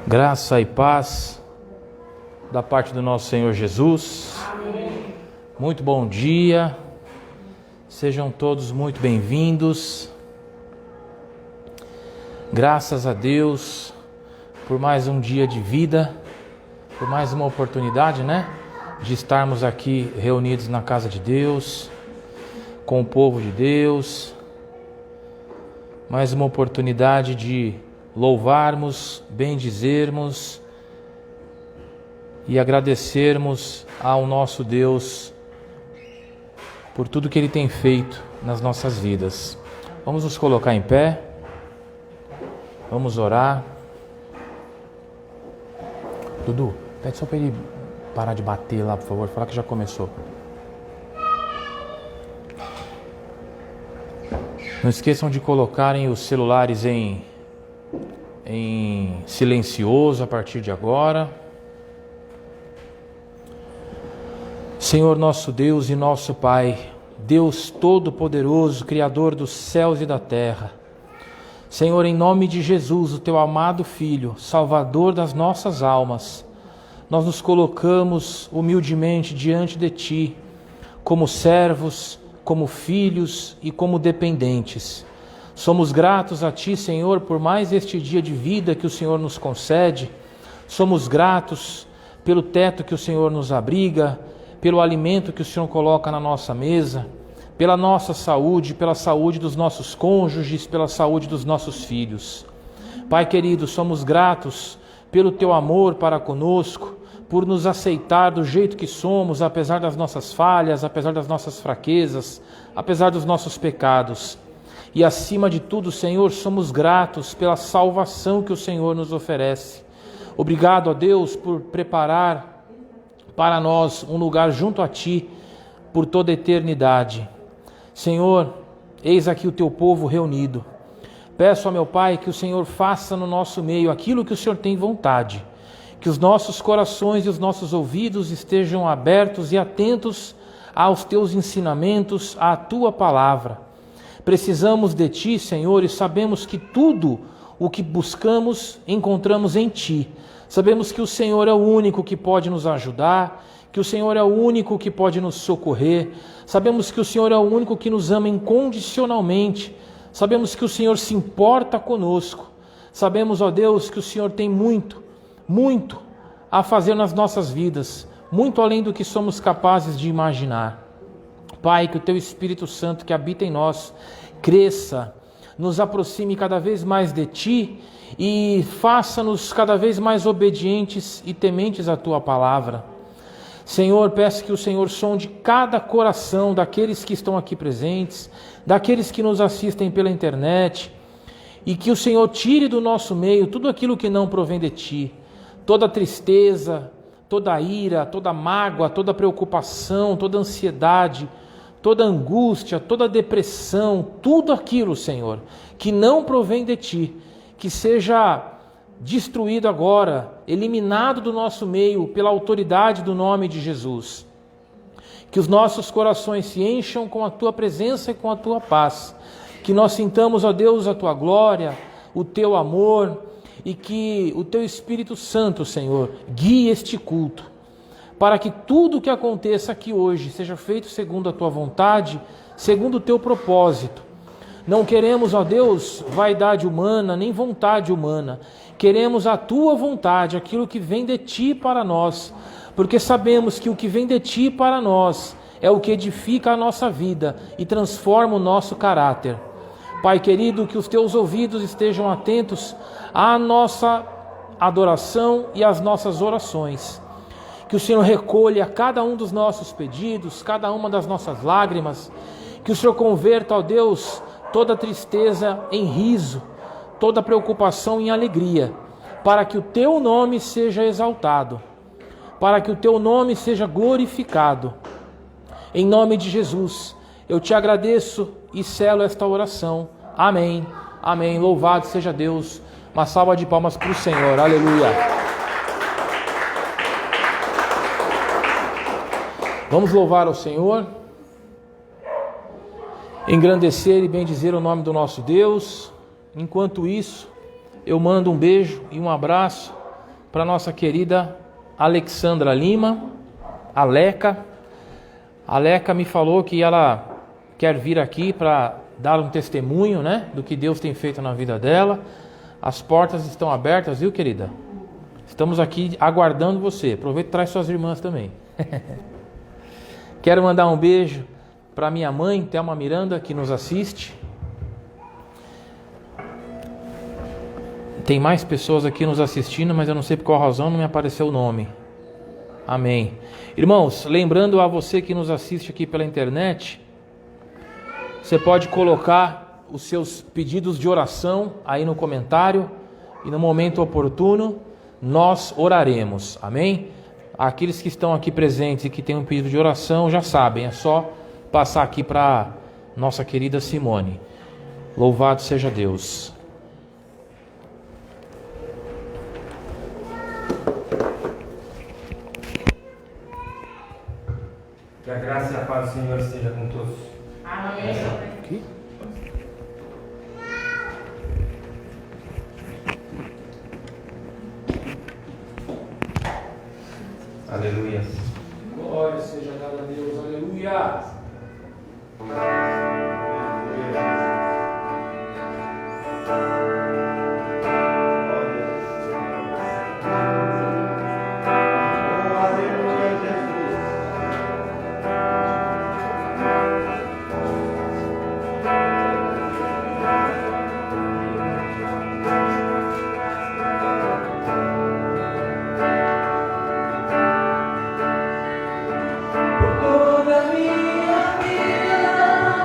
Graça e paz da parte do nosso Senhor Jesus. Amém. Muito bom dia, sejam todos muito bem-vindos. Graças a Deus por mais um dia de vida, por mais uma oportunidade, de estarmos aqui reunidos na casa de Deus, com o povo de Deus. Mais uma oportunidade de louvarmos, bendizermos e agradecermos ao nosso Deus por tudo que Ele tem feito nas nossas vidas. Vamos nos colocar em pé, vamos orar. Dudu, pede só para ele parar de bater lá, por favor, falar que já começou. Não esqueçam de colocarem os celulares em silencioso a partir de agora. Senhor nosso Deus e nosso Pai, Deus Todo-Poderoso, Criador dos céus e da terra, Senhor, em nome de Jesus, o Teu amado Filho, Salvador das nossas almas, nós nos colocamos humildemente diante de Ti, como servos, como filhos e como dependentes. Somos gratos a Ti, Senhor, por mais este dia de vida que o Senhor nos concede. Somos gratos pelo teto que o Senhor nos abriga, pelo alimento que o Senhor coloca na nossa mesa, pela nossa saúde, pela saúde dos nossos cônjuges, pela saúde dos nossos filhos. Pai querido, somos gratos pelo Teu amor para conosco, por nos aceitar do jeito que somos, apesar das nossas falhas, apesar das nossas fraquezas, apesar dos nossos pecados. E acima de tudo, Senhor, somos gratos pela salvação que o Senhor nos oferece. Obrigado, ó Deus, por preparar para nós um lugar junto a Ti por toda a eternidade. Senhor, eis aqui o Teu povo reunido. Peço ao meu Pai que o Senhor faça no nosso meio aquilo que o Senhor tem vontade. Que os nossos corações e os nossos ouvidos estejam abertos e atentos aos Teus ensinamentos, à Tua palavra. Precisamos de Ti, Senhor, e sabemos que tudo o que buscamos encontramos em Ti. Sabemos que o Senhor é o único que pode nos ajudar, que o Senhor é o único que pode nos socorrer. Sabemos que o Senhor é o único que nos ama incondicionalmente. Sabemos que o Senhor se importa conosco. Sabemos, ó Deus, que o Senhor tem muito a fazer nas nossas vidas, muito além do que somos capazes de imaginar. Pai, que o Teu Espírito Santo que habita em nós cresça, nos aproxime cada vez mais de Ti e faça-nos cada vez mais obedientes e tementes à Tua palavra. Senhor, peço que o Senhor sonde cada coração daqueles que estão aqui presentes, daqueles que nos assistem pela internet, e que o Senhor tire do nosso meio tudo aquilo que não provém de Ti. Toda tristeza, toda ira, toda mágoa, toda preocupação, toda ansiedade, toda angústia, toda depressão, tudo aquilo, Senhor, que não provém de Ti, que seja destruído agora, eliminado do nosso meio pela autoridade do nome de Jesus. Que os nossos corações se encham com a Tua presença e com a Tua paz. Que nós sintamos, ó Deus, a Tua glória, o Teu amor, e que o Teu Espírito Santo, Senhor, guie este culto, para que tudo o que aconteça aqui hoje seja feito segundo a Tua vontade, segundo o Teu propósito. Não queremos, ó Deus, vaidade humana, nem vontade humana. Queremos a Tua vontade, aquilo que vem de Ti para nós, porque sabemos que o que vem de Ti para nós é o que edifica a nossa vida e transforma o nosso caráter. Pai querido, que os Teus ouvidos estejam atentos à nossa adoração e às nossas orações. Que o Senhor recolha cada um dos nossos pedidos, cada uma das nossas lágrimas. Que o Senhor converta, ó Deus, toda tristeza em riso, toda preocupação em alegria, para que o Teu nome seja exaltado, para que o Teu nome seja glorificado. Em nome de Jesus, eu Te agradeço e selo esta oração. Amém. Amém. Louvado seja Deus. Uma salva de palmas para o Senhor. Aleluia. Vamos louvar ao Senhor, engrandecer e bendizer o nome do nosso Deus. Enquanto isso, eu mando um beijo e um abraço para nossa querida Alexandra Lima, Aleca. A Aleca me falou que ela quer vir aqui para dar um testemunho, né, do que Deus tem feito na vida dela. As portas estão abertas, viu, querida? Estamos aqui aguardando você. Aproveita e traz suas irmãs também. Quero mandar um beijo para minha mãe, Thelma Miranda, que nos assiste. Tem mais pessoas aqui nos assistindo, mas eu não sei por qual razão não me apareceu o nome. Amém. Irmãos, lembrando a você que nos assiste aqui pela internet, você pode colocar os seus pedidos de oração aí no comentário e no momento oportuno nós oraremos. Amém? Aqueles que estão aqui presentes e que têm um pedido de oração já sabem, é só passar aqui para nossa querida Simone. Louvado seja Deus. Que a graça e a paz do Senhor esteja com todos. Amém. Aqui. Aleluia. Glória seja dada a Deus, aleluia. Toda minha vida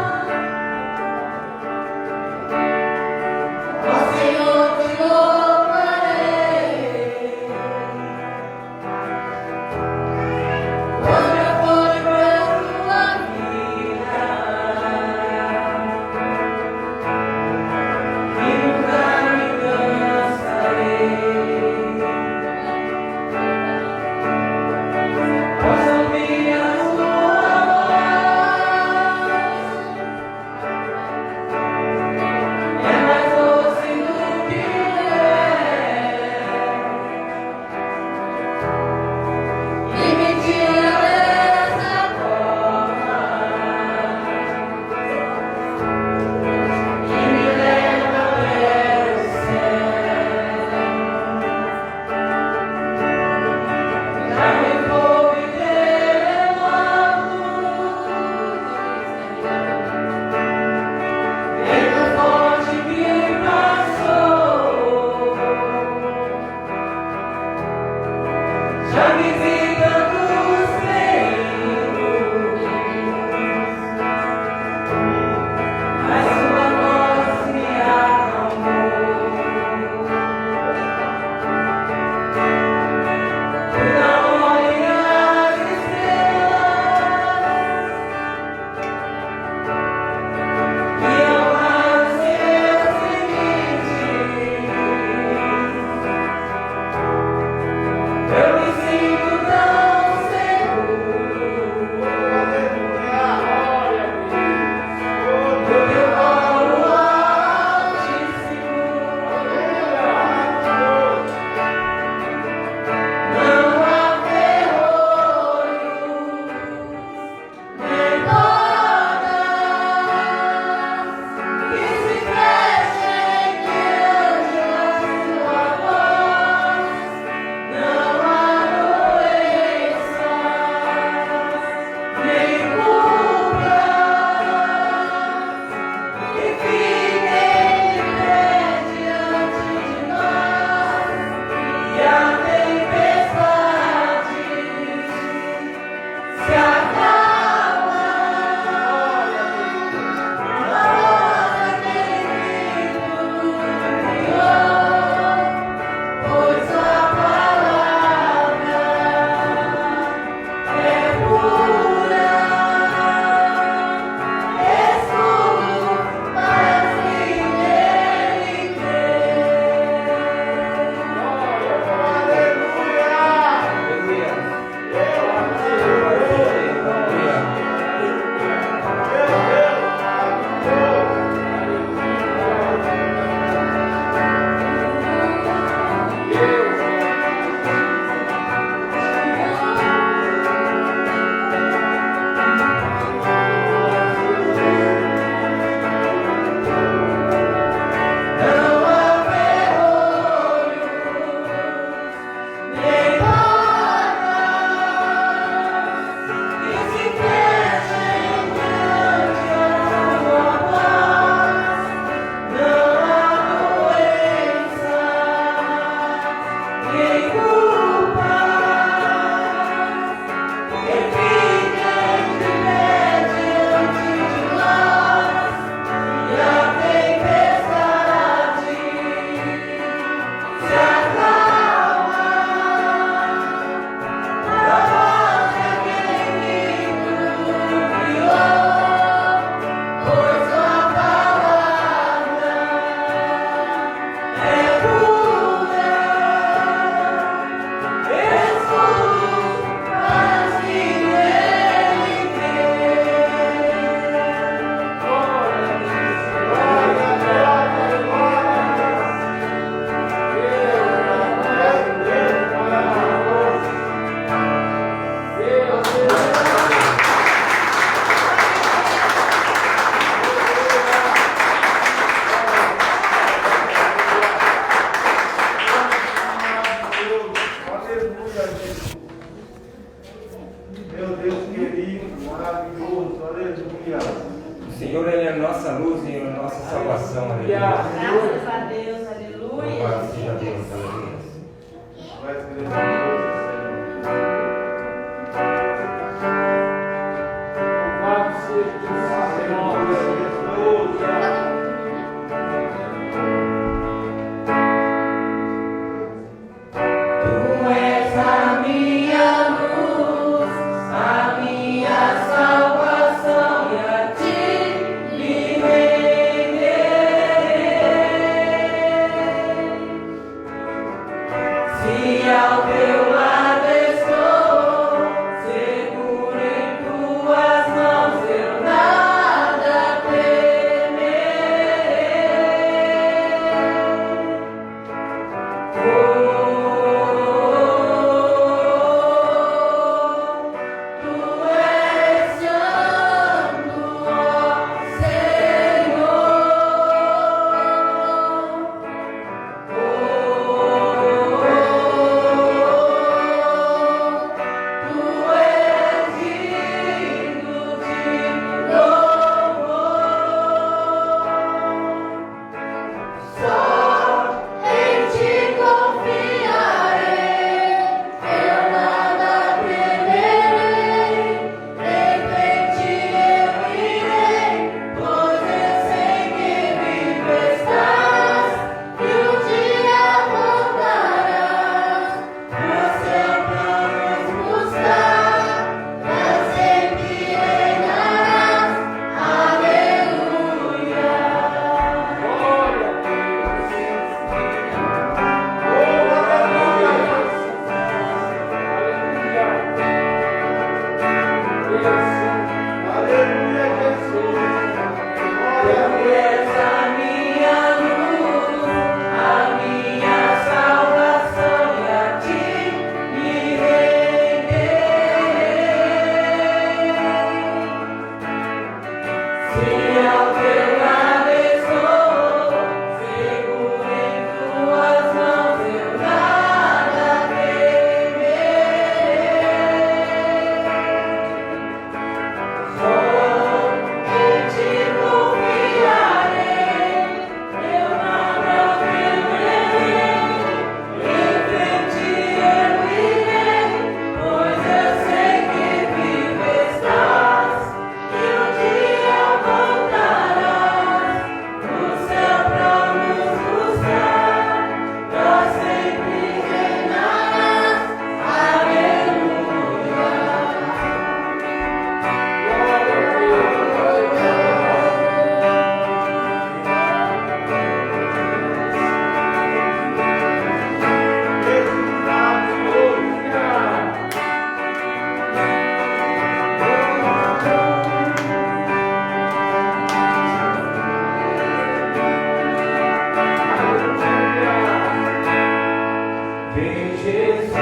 Jesus.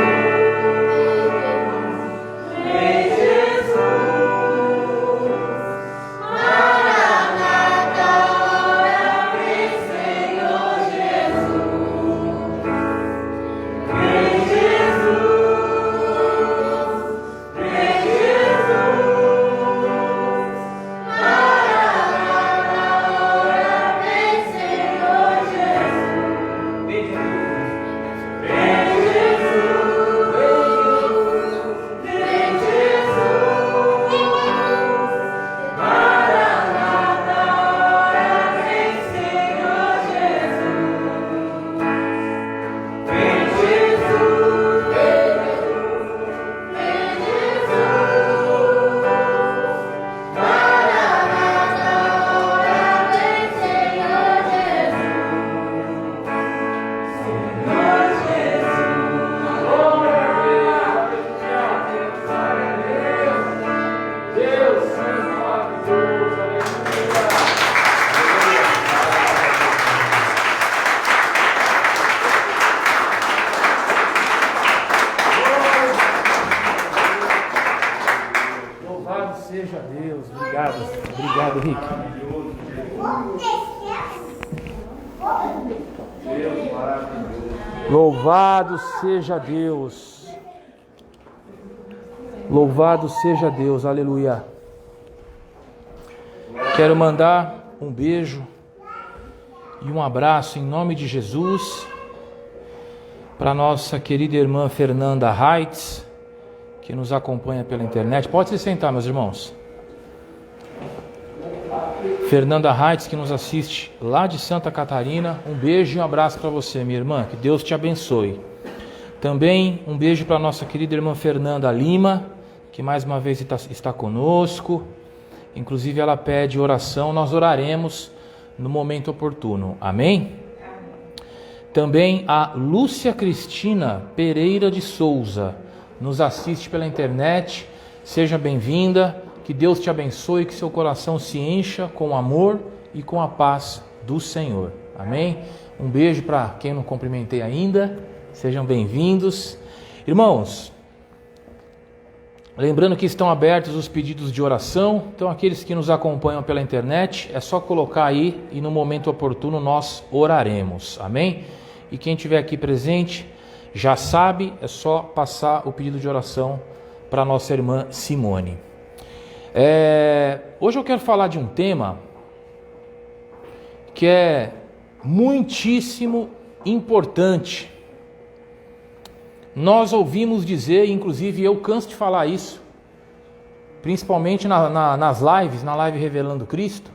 Obrigado, Rick. Deus maravilhoso. Louvado seja Deus. Louvado seja Deus, aleluia. Quero mandar um beijo e um abraço em nome de Jesus para nossa querida irmã Fernanda Reitz, que nos acompanha pela internet. Pode se sentar, meus irmãos. Fernanda Reitz, que nos assiste lá de Santa Catarina. Um beijo e um abraço para você, minha irmã. Que Deus te abençoe. Também um beijo para nossa querida irmã Fernanda Lima, que mais uma vez está conosco. Inclusive ela pede oração, nós oraremos no momento oportuno. Amém? Também a Lúcia Cristina Pereira de Souza nos assiste pela internet. Seja bem-vinda. Que Deus te abençoe, que seu coração se encha com o amor e com a paz do Senhor. Amém? Um beijo para quem não cumprimentei ainda. Sejam bem-vindos. Irmãos, lembrando que estão abertos os pedidos de oração. Então aqueles que nos acompanham pela internet, é só colocar aí e no momento oportuno nós oraremos. Amém? E quem estiver aqui presente já sabe, é só passar o pedido de oração para nossa irmã Simone. Hoje eu quero falar de um tema que é muitíssimo importante. Nós ouvimos dizer, inclusive eu canso de falar isso, principalmente nas lives, na live Revelando Cristo,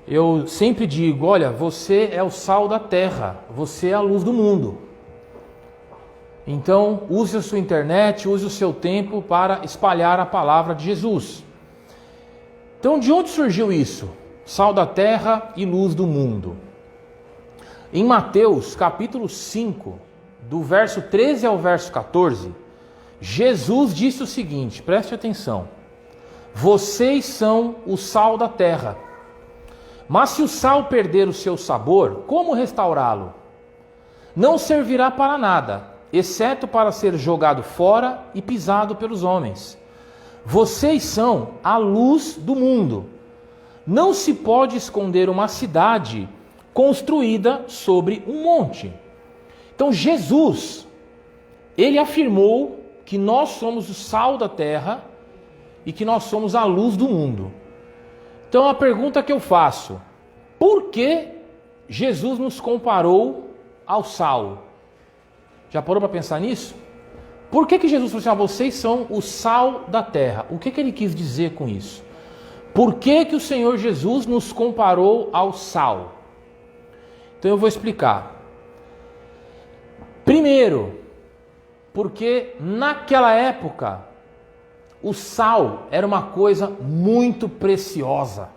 eu sempre digo, olha, você é o sal da terra, você é a luz do mundo. Então, use a sua internet, use o seu tempo para espalhar a palavra de Jesus. Então, de onde surgiu isso? Sal da terra e luz do mundo. Em Mateus, capítulo 5, do verso 13 ao verso 14, Jesus disse o seguinte, preste atenção. Vocês são o sal da terra. Mas se o sal perder o seu sabor, como restaurá-lo? Não servirá para nada, exceto para ser jogado fora e pisado pelos homens. Vocês são a luz do mundo. Não se pode esconder uma cidade construída sobre um monte. Então Jesus, ele afirmou que nós somos o sal da terra e que nós somos a luz do mundo. Então a pergunta que eu faço, por que Jesus nos comparou ao sal? Já parou para pensar nisso? Por que Jesus falou assim, vocês são o sal da terra? O que ele quis dizer com isso? Por que o Senhor Jesus nos comparou ao sal? Então eu vou explicar. Primeiro, porque naquela época o sal era uma coisa muito preciosa.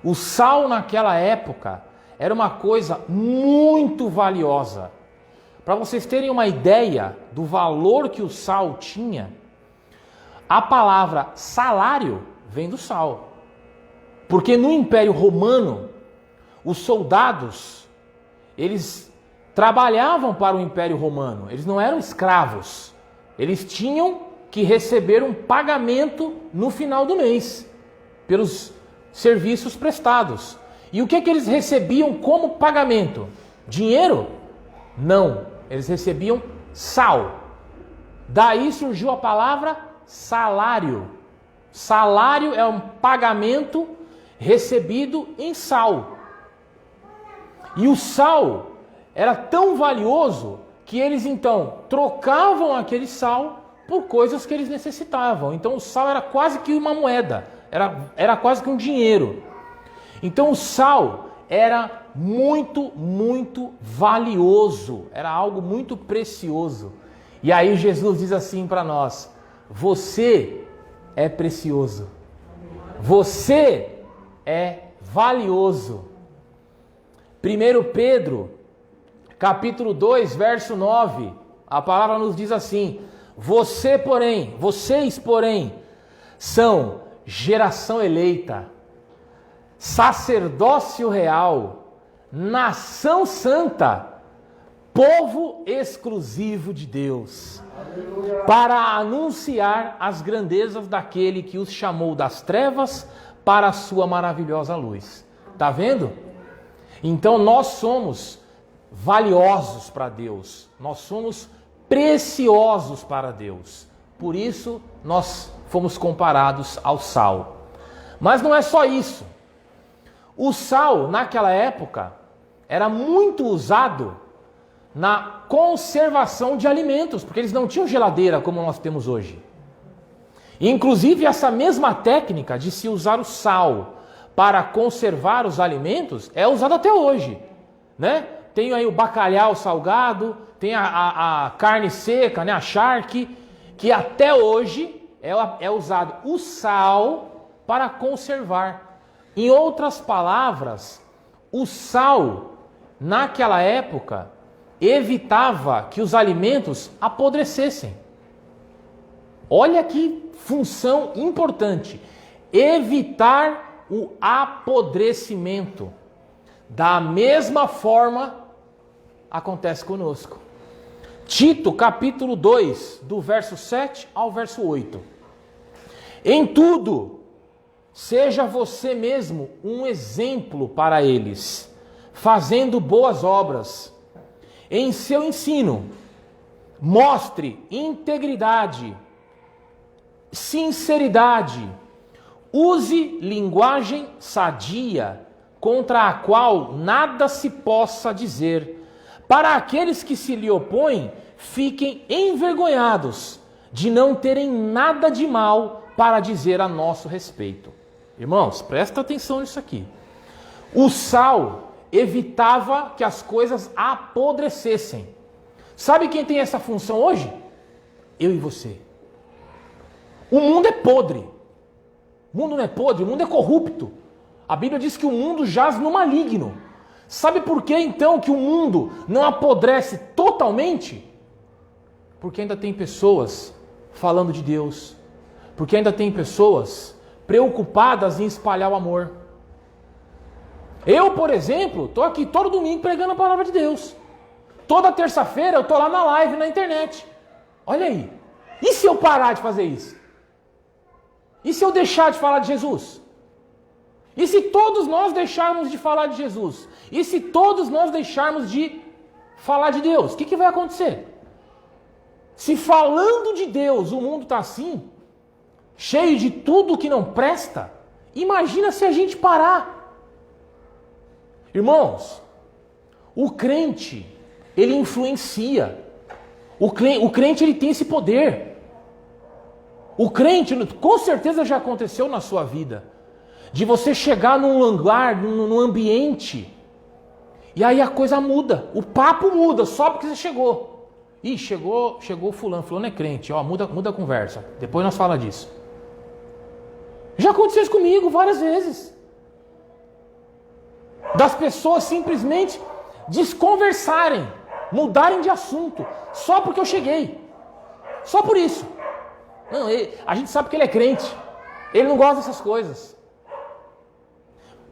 O sal naquela época era uma coisa muito valiosa. Para vocês terem uma ideia do valor que o sal tinha, a palavra salário vem do sal. Porque no Império Romano, os soldados, eles trabalhavam para o Império Romano, eles não eram escravos. Eles tinham que receber um pagamento no final do mês, pelos serviços prestados. E o que eles recebiam como pagamento? Dinheiro? Não. Eles recebiam sal. Daí surgiu a palavra salário. Salário é um pagamento recebido em sal. E o sal era tão valioso que eles então trocavam aquele sal por coisas que eles necessitavam. Então o sal era quase que uma moeda, era quase que um dinheiro. Então o sal era muito, muito valioso, era algo muito precioso. E aí Jesus diz assim para nós, você é precioso, você é valioso. 1 Pedro, capítulo 2, verso 9, a palavra nos diz assim, vocês, porém, são geração eleita, sacerdócio real, nação santa, povo exclusivo de Deus, para anunciar as grandezas daquele que os chamou das trevas para a sua maravilhosa luz. Tá vendo? Então nós somos valiosos para Deus, nós somos preciosos para Deus. Por isso nós fomos comparados ao sal. Mas não é só isso. O sal, naquela época, era muito usado na conservação de alimentos, porque eles não tinham geladeira como nós temos hoje. Inclusive, essa mesma técnica de se usar o sal para conservar os alimentos é usada até hoje, né? Tem aí o bacalhau salgado, tem a carne seca, né? A charque, que até hoje é usado o sal para conservar. Em outras palavras, o sal, naquela época, evitava que os alimentos apodrecessem. Olha que função importante. Evitar o apodrecimento. Da mesma forma, acontece conosco. Tito, capítulo 2, do verso 7 ao verso 8. Em tudo, seja você mesmo um exemplo para eles, fazendo boas obras. Em seu ensino, mostre integridade, sinceridade, use linguagem sadia, contra a qual nada se possa dizer. Para aqueles que se lhe opõem, fiquem envergonhados de não terem nada de mal para dizer a nosso respeito. Irmãos, presta atenção nisso aqui. O sal evitava que as coisas apodrecessem. Sabe quem tem essa função hoje? Eu e você. O mundo é podre. O mundo não é podre, o mundo é corrupto. A Bíblia diz que o mundo jaz no maligno. Sabe por que então que o mundo não apodrece totalmente? Porque ainda tem pessoas falando de Deus. Porque ainda tem pessoas preocupadas em espalhar o amor. Eu, por exemplo, estou aqui todo domingo pregando a palavra de Deus. Toda terça-feira eu estou lá na live, na internet. Olha aí. E se eu parar de fazer isso? E se eu deixar de falar de Jesus? E se todos nós deixarmos de falar de Jesus? E se todos nós deixarmos de falar de Deus? O que vai acontecer? Se falando de Deus o mundo está assim, cheio de tudo que não presta, imagina se a gente parar. Irmãos, o crente, ele influencia. O crente, ele tem esse poder. O crente, com certeza já aconteceu na sua vida, de você chegar num lugar, num ambiente, e aí a coisa muda, o papo muda, só porque você chegou. Ih, chegou fulano é crente, ó, muda a conversa, depois nós falamos disso. Já aconteceu isso comigo várias vezes. Das pessoas simplesmente desconversarem, mudarem de assunto, só porque eu cheguei. Só por isso. Não, a gente sabe que ele é crente, ele não gosta dessas coisas.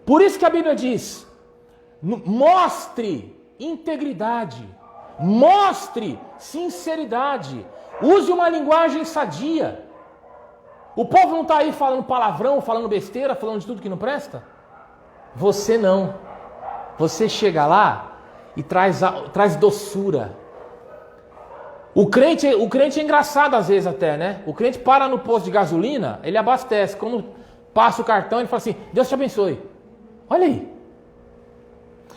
Por isso que a Bíblia diz, mostre integridade, mostre sinceridade, use uma linguagem sadia. O povo não está aí falando palavrão, falando besteira, falando de tudo que não presta? Você não. Você chega lá e traz doçura. O crente é engraçado às vezes até, né? O crente para no posto de gasolina, ele abastece. Quando passa o cartão, ele fala assim, Deus te abençoe. Olha aí.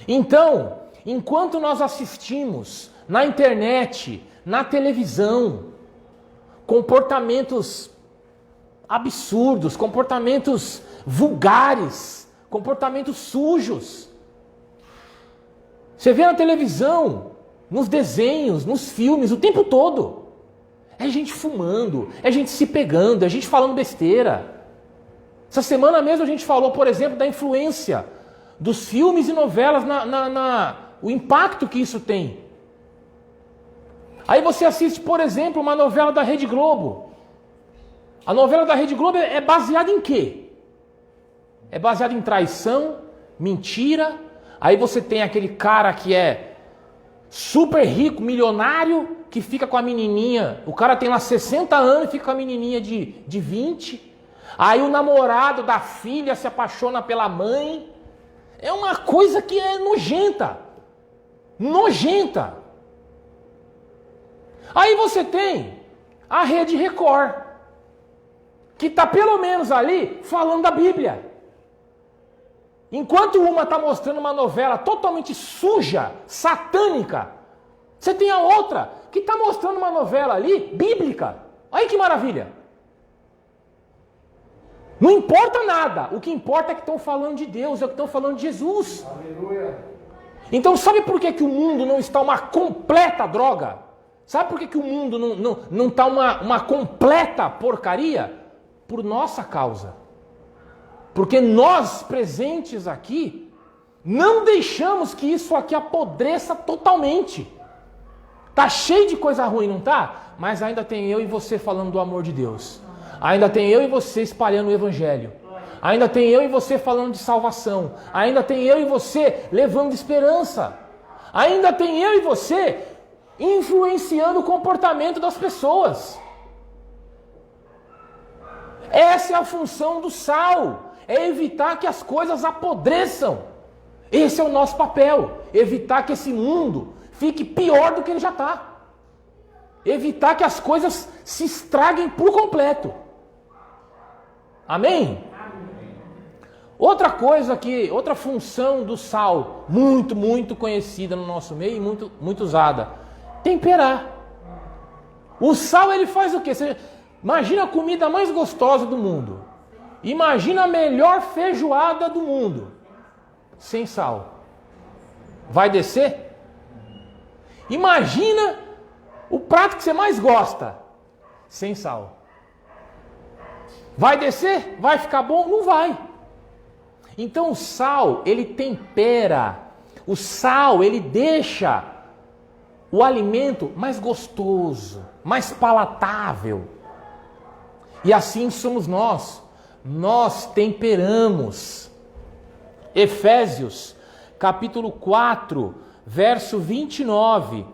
Então, enquanto nós assistimos na internet, na televisão, comportamentos absurdos, comportamentos vulgares, comportamentos sujos. Você vê na televisão, nos desenhos, nos filmes, o tempo todo. É gente fumando, é gente se pegando, é gente falando besteira. Essa semana mesmo a gente falou, por exemplo, da influência dos filmes e novelas, o impacto que isso tem. Aí você assiste, por exemplo, uma novela da Rede Globo. A novela da Rede Globo é baseada em quê? É baseada em traição, mentira. Aí você tem aquele cara que é super rico, milionário, que fica com a menininha. O cara tem lá 60 anos e fica com a menininha de 20. Aí o namorado da filha se apaixona pela mãe. É uma coisa que é nojenta. Nojenta. Aí você tem a Rede Record, que está pelo menos ali falando da Bíblia. Enquanto uma está mostrando uma novela totalmente suja, satânica, você tem a outra que está mostrando uma novela ali, bíblica. Olha que maravilha. Não importa nada. O que importa é que estão falando de Deus, é que estão falando de Jesus. Aleluia. Então sabe por que o mundo não está uma completa droga? Sabe por que o mundo não está uma completa porcaria? Por nossa causa. Porque nós presentes aqui não deixamos que isso aqui apodreça totalmente. Tá cheio de coisa ruim, não tá? Mas ainda tem eu e você falando do amor de Deus. Ainda tem eu e você espalhando o evangelho. Ainda tem eu e você falando de salvação. Ainda tem eu e você levando esperança. Ainda tem eu e você influenciando o comportamento das pessoas. Essa é a função do sal. É evitar que as coisas apodreçam. Esse é o nosso papel. Evitar que esse mundo fique pior do que ele já está. Evitar que as coisas se estraguem por completo. Amém? Outra coisa outra função do sal, muito conhecida no nosso meio e muito usada, temperar. O sal, ele faz o quê? Imagina a comida mais gostosa do mundo. Imagina a melhor feijoada do mundo. Sem sal. Vai descer? Imagina o prato que você mais gosta. Sem sal. Vai descer? Vai ficar bom? Não vai. Então o sal, ele tempera. O sal, ele deixa o alimento mais gostoso, mais palatável. E assim somos nós. Nós temperamos. Efésios, capítulo 4, verso 29.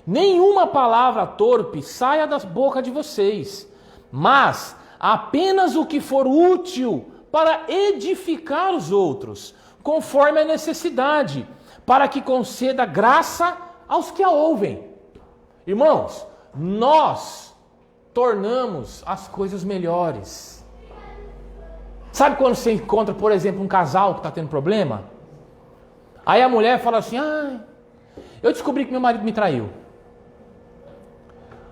Nenhuma palavra torpe saia da boca de vocês, mas apenas o que for útil para edificar os outros, conforme a necessidade, para que conceda graça aos que a ouvem. Irmãos, nós tornamos as coisas melhores. Sabe quando você encontra, por exemplo, um casal que está tendo problema? Aí a mulher fala assim, eu descobri que meu marido me traiu.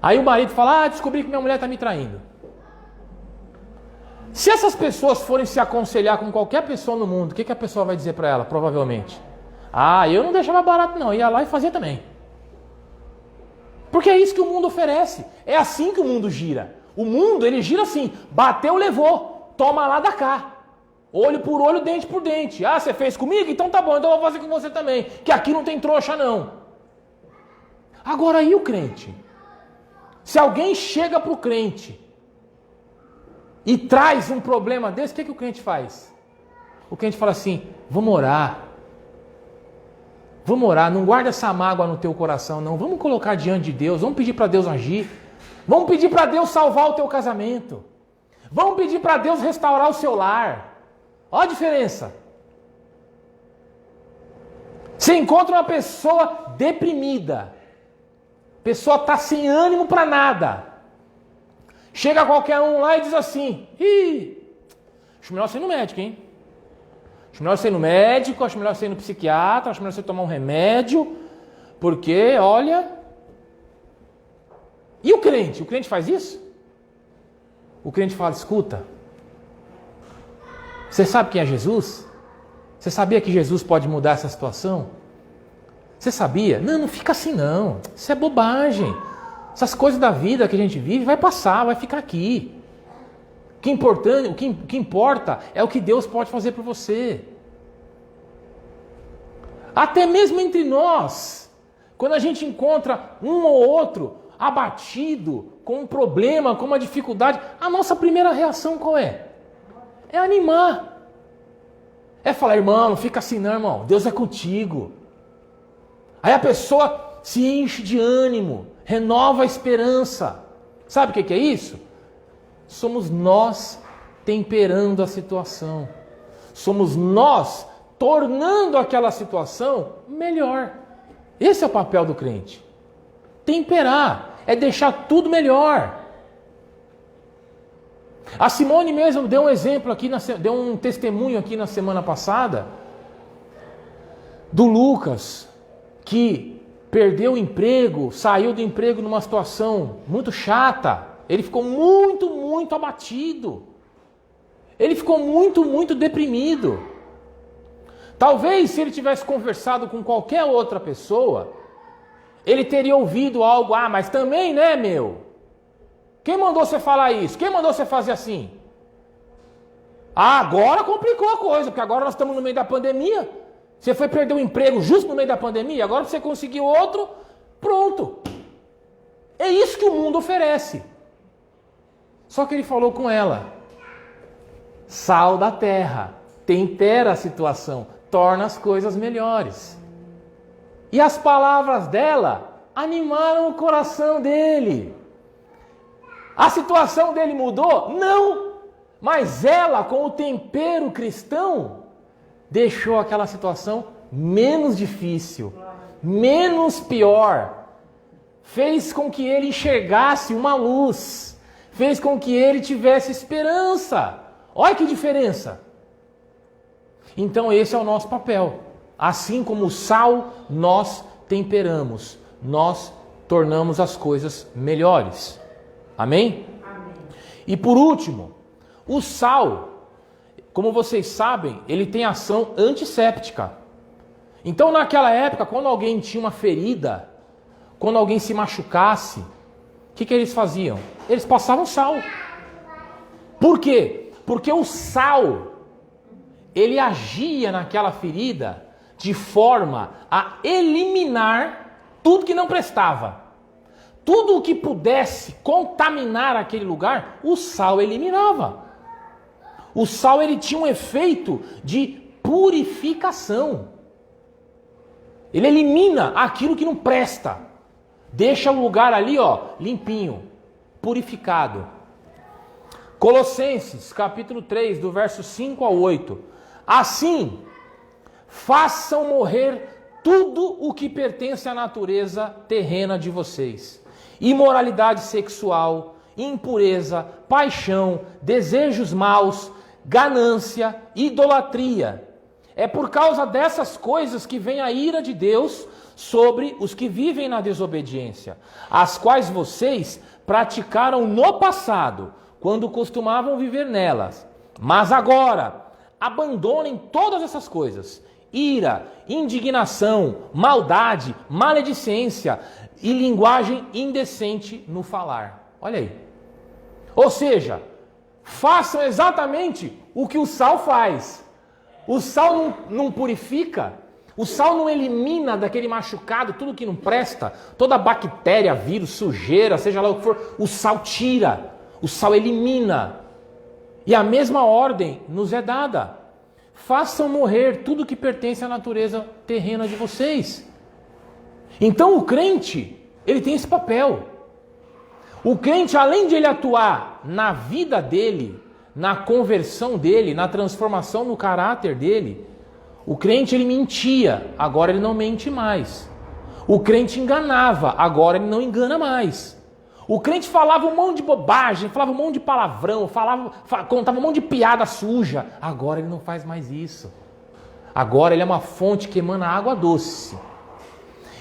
Aí o marido fala, descobri que minha mulher está me traindo. Se essas pessoas forem se aconselhar com qualquer pessoa no mundo, o que a pessoa vai dizer para ela, provavelmente? Eu não deixava barato não, ia lá e fazia também. Porque é isso que o mundo oferece. É assim que o mundo gira. O mundo, ele gira assim, bateu, levou. Toma lá da cá. Olho por olho, dente por dente. Você fez comigo? Então tá bom, então eu vou fazer com você também. Que aqui não tem trouxa não. Agora e o crente? Se alguém chega pro crente e traz um problema desse, o que o crente faz? O crente fala assim, vamos orar. Vamos orar, não guarda essa mágoa no teu coração não. Vamos colocar diante de Deus, vamos pedir para Deus agir. Vamos pedir para Deus salvar o teu casamento. Vamos pedir para Deus restaurar o seu lar. Olha a diferença. Você encontra uma pessoa deprimida. A pessoa está sem ânimo para nada. Chega qualquer um lá e diz assim, acho melhor você ir no médico, hein? Acho melhor você ir no médico, acho melhor você ir no psiquiatra, acho melhor você tomar um remédio, porque, olha... E o crente? O crente faz isso? O crente fala, escuta, você sabe quem é Jesus? Você sabia que Jesus pode mudar essa situação? Você sabia? Não fica assim não, isso é bobagem. Essas coisas da vida que a gente vive vai passar, vai ficar aqui. O que importa é o que Deus pode fazer por você. Até mesmo entre nós, quando a gente encontra um ou outro abatido, com um problema, com uma dificuldade, a nossa primeira reação qual é? É animar. É falar, irmão, não fica assim não, irmão. Deus é contigo. Aí a pessoa se enche de ânimo, renova a esperança. Sabe o que é isso? Somos nós temperando a situação. Somos nós tornando aquela situação melhor. Esse é o papel do crente. Temperar, é deixar tudo melhor. A Simone mesmo deu um exemplo aqui, deu um testemunho aqui na semana passada, do Lucas, que perdeu o emprego, saiu do emprego numa situação muito chata. Ele ficou muito abatido. Ele ficou muito deprimido. Talvez se ele tivesse conversado com qualquer outra pessoa, ele teria ouvido algo, mas também, né, meu? Quem mandou você falar isso? Quem mandou você fazer assim? Agora complicou a coisa, porque agora nós estamos no meio da pandemia. Você foi perder o emprego justo no meio da pandemia, agora você conseguiu outro, pronto. É isso que o mundo oferece. Só que ele falou com ela: sal da terra, tempera a situação, torna as coisas melhores. E as palavras dela animaram o coração dele. A situação dele mudou? Não! Mas ela, com o tempero cristão, deixou aquela situação menos difícil, menos pior. Fez com que ele enxergasse uma luz. Fez com que ele tivesse esperança. Olha que diferença. Então esse é o nosso papel. Assim como o sal, nós temperamos. Nós tornamos as coisas melhores. Amém? Amém. E por último, o sal, como vocês sabem, ele tem ação antisséptica. Então naquela época, quando alguém tinha uma ferida, quando alguém se machucasse, o que eles faziam? Eles passavam sal. Por quê? Porque o sal, ele agia naquela ferida de forma a eliminar tudo que não prestava. Tudo o que pudesse contaminar aquele lugar, o sal eliminava. O sal, ele tinha um efeito de purificação. Ele elimina aquilo que não presta. Deixa o lugar ali, limpinho, purificado. Colossenses, capítulo 3, do verso 5 ao 8. Assim, façam morrer tudo o que pertence à natureza terrena de vocês. Imoralidade sexual, impureza, paixão, desejos maus, ganância, idolatria. É por causa dessas coisas que vem a ira de Deus sobre os que vivem na desobediência, as quais vocês praticaram no passado, quando costumavam viver nelas. Mas agora, abandonem todas essas coisas: ira, indignação, maldade, maledicência e linguagem indecente no falar. Olha aí. Ou seja, façam exatamente o que o sal faz. O sal não purifica, o sal não elimina daquele machucado tudo que não presta, toda bactéria, vírus, sujeira, seja lá o que for, o sal tira, o sal elimina. E a mesma ordem nos é dada: façam morrer tudo que pertence à natureza terrena de vocês. Então o crente, ele tem esse papel. O crente, além de ele atuar na vida dele, na conversão dele, na transformação no caráter dele, o crente, ele mentia, agora ele não mente mais. O crente enganava, agora ele não engana mais. O crente falava um monte de bobagem, falava um monte de palavrão, contava um monte de piada suja, agora ele não faz mais isso. Agora ele é uma fonte que emana água doce.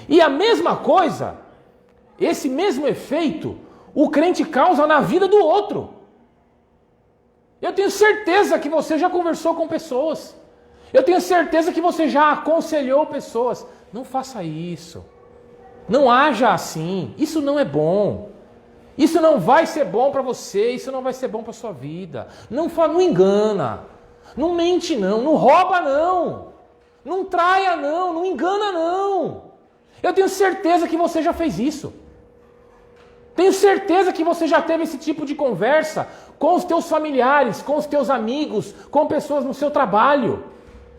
E a mesma coisa, esse mesmo efeito, o crente causa na vida do outro. Eu tenho certeza que você já conversou com pessoas. Eu tenho certeza que você já aconselhou pessoas. Não faça isso. Não haja assim. Isso não é bom. Isso não vai ser bom para você. Isso não vai ser bom para sua vida. Não engana. Não mente não. Não rouba não. Não traia não. Não engana não. Eu tenho certeza que você já fez isso. Tenho certeza que você já teve esse tipo de conversa com os teus familiares, com os teus amigos, com pessoas no seu trabalho.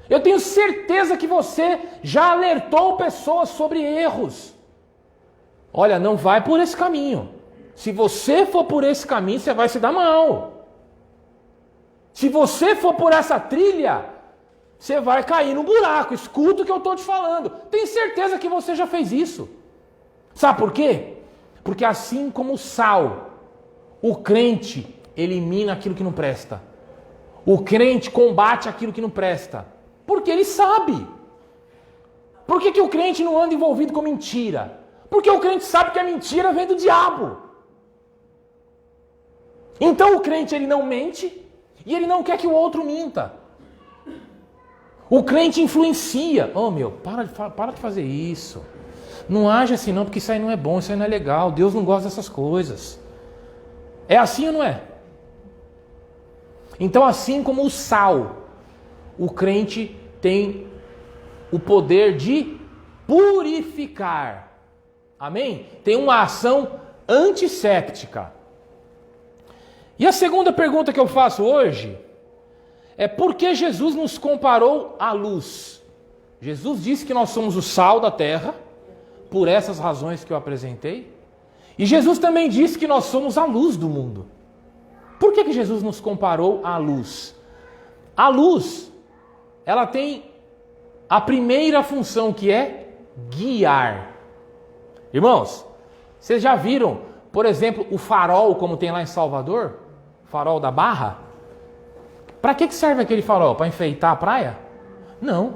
Eu tenho certeza que você já alertou pessoas sobre erros. olha, não vai por esse caminho. Se você for por esse caminho, você vai se dar mal. Se você for por essa trilha, você vai cair no buraco. Escuta o que eu estou te falando. Tenho certeza que você já fez isso. Sabe por quê? Porque assim como o sal, o crente elimina aquilo que não presta. O crente combate aquilo que não presta. Porque ele sabe. Por que o crente não anda envolvido com mentira? Porque o crente sabe que a mentira vem do diabo. Então o crente ele não mente e ele não quer que o outro minta. O crente influencia. Oh meu, para de fazer isso. Não age assim não, porque isso aí não é bom, isso aí não é legal. Deus não gosta dessas coisas. É assim ou não é? Então assim como o sal, o crente tem o poder de purificar. Amém? Tem uma ação antisséptica. E a segunda pergunta que eu faço hoje é por que Jesus nos comparou à luz? Jesus disse que nós somos o sal da terra, por essas razões que eu apresentei. E Jesus também disse que nós somos a luz do mundo. Por que Jesus nos comparou à luz? A luz, ela tem a primeira função que é guiar. Irmãos, vocês já viram, por exemplo, o farol como tem lá em Salvador? Farol da Barra? Para que serve aquele farol? Para enfeitar a praia? Não.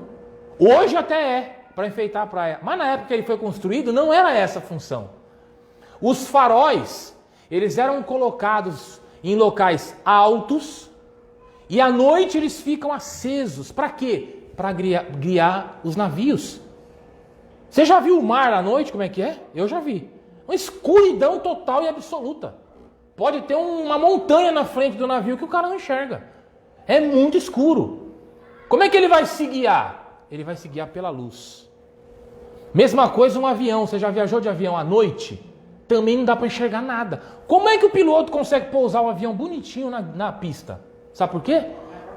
Hoje até é para enfeitar a praia. Mas na época que ele foi construído não era essa a função. Os faróis, eles eram colocados em locais altos e à noite eles ficam acesos. Para quê? Para guiar os navios. Você já viu o mar à noite, como é que é? Eu já vi. Uma escuridão total e absoluta. Pode ter uma montanha na frente do navio que o cara não enxerga. É muito escuro. Como é que ele vai se guiar? Ele vai se guiar pela luz. Mesma coisa um avião. Você já viajou de avião à noite? Também não dá para enxergar nada. Como é que o piloto consegue pousar o avião bonitinho na pista? Sabe por quê?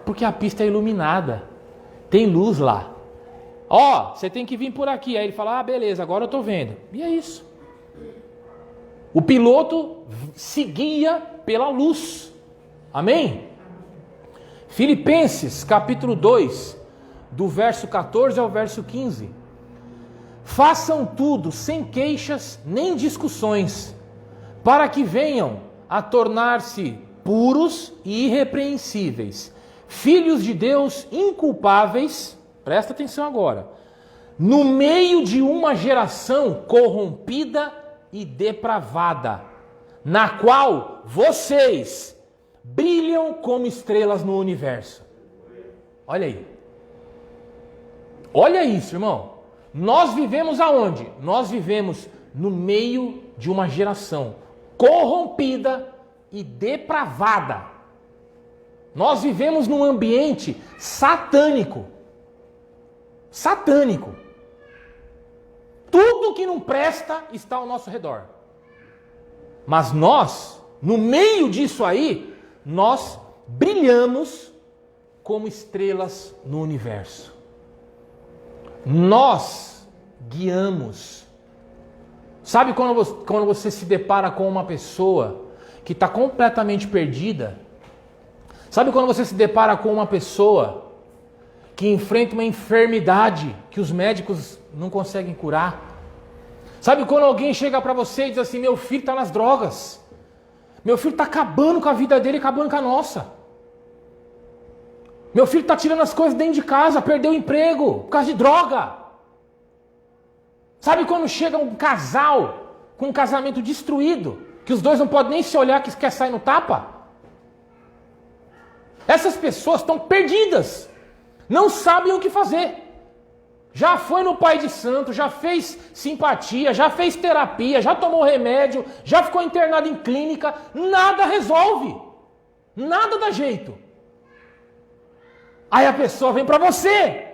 Porque a pista é iluminada. Tem luz lá. Ó, você tem que vir por aqui. Aí ele fala, ah, beleza, agora eu tô vendo. E é isso. O piloto se guia pela luz. Amém? Filipenses, capítulo 2, do verso 14 ao verso 15. Façam tudo sem queixas nem discussões, para que venham a tornar-se puros e irrepreensíveis, filhos de Deus inculpáveis, presta atenção agora, no meio de uma geração corrompida e depravada, na qual vocês brilham como estrelas no universo. Olha aí. Olha isso, irmão. Nós vivemos aonde? Nós vivemos no meio de uma geração corrompida e depravada. Nós vivemos num ambiente satânico. Satânico. Tudo que não presta está ao nosso redor. Mas nós, no meio disso aí, nós brilhamos como estrelas no universo. Nós guiamos. Sabe quando você se depara com uma pessoa que está completamente perdida? Sabe quando você se depara com uma pessoa que enfrenta uma enfermidade que os médicos não conseguem curar? Sabe quando alguém chega para você e diz assim, meu filho está nas drogas. Meu filho está acabando com a vida dele e acabando com a nossa. Meu filho está tirando as coisas dentro de casa, perdeu o emprego por causa de droga. Sabe quando chega um casal com um casamento destruído, que os dois não podem nem se olhar, que quer sair no tapa? Essas pessoas estão perdidas, não sabem o que fazer. Já foi no pai de santo, já fez simpatia, já fez terapia, já tomou remédio, já ficou internado em clínica, nada resolve, nada dá jeito. Aí a pessoa vem para você,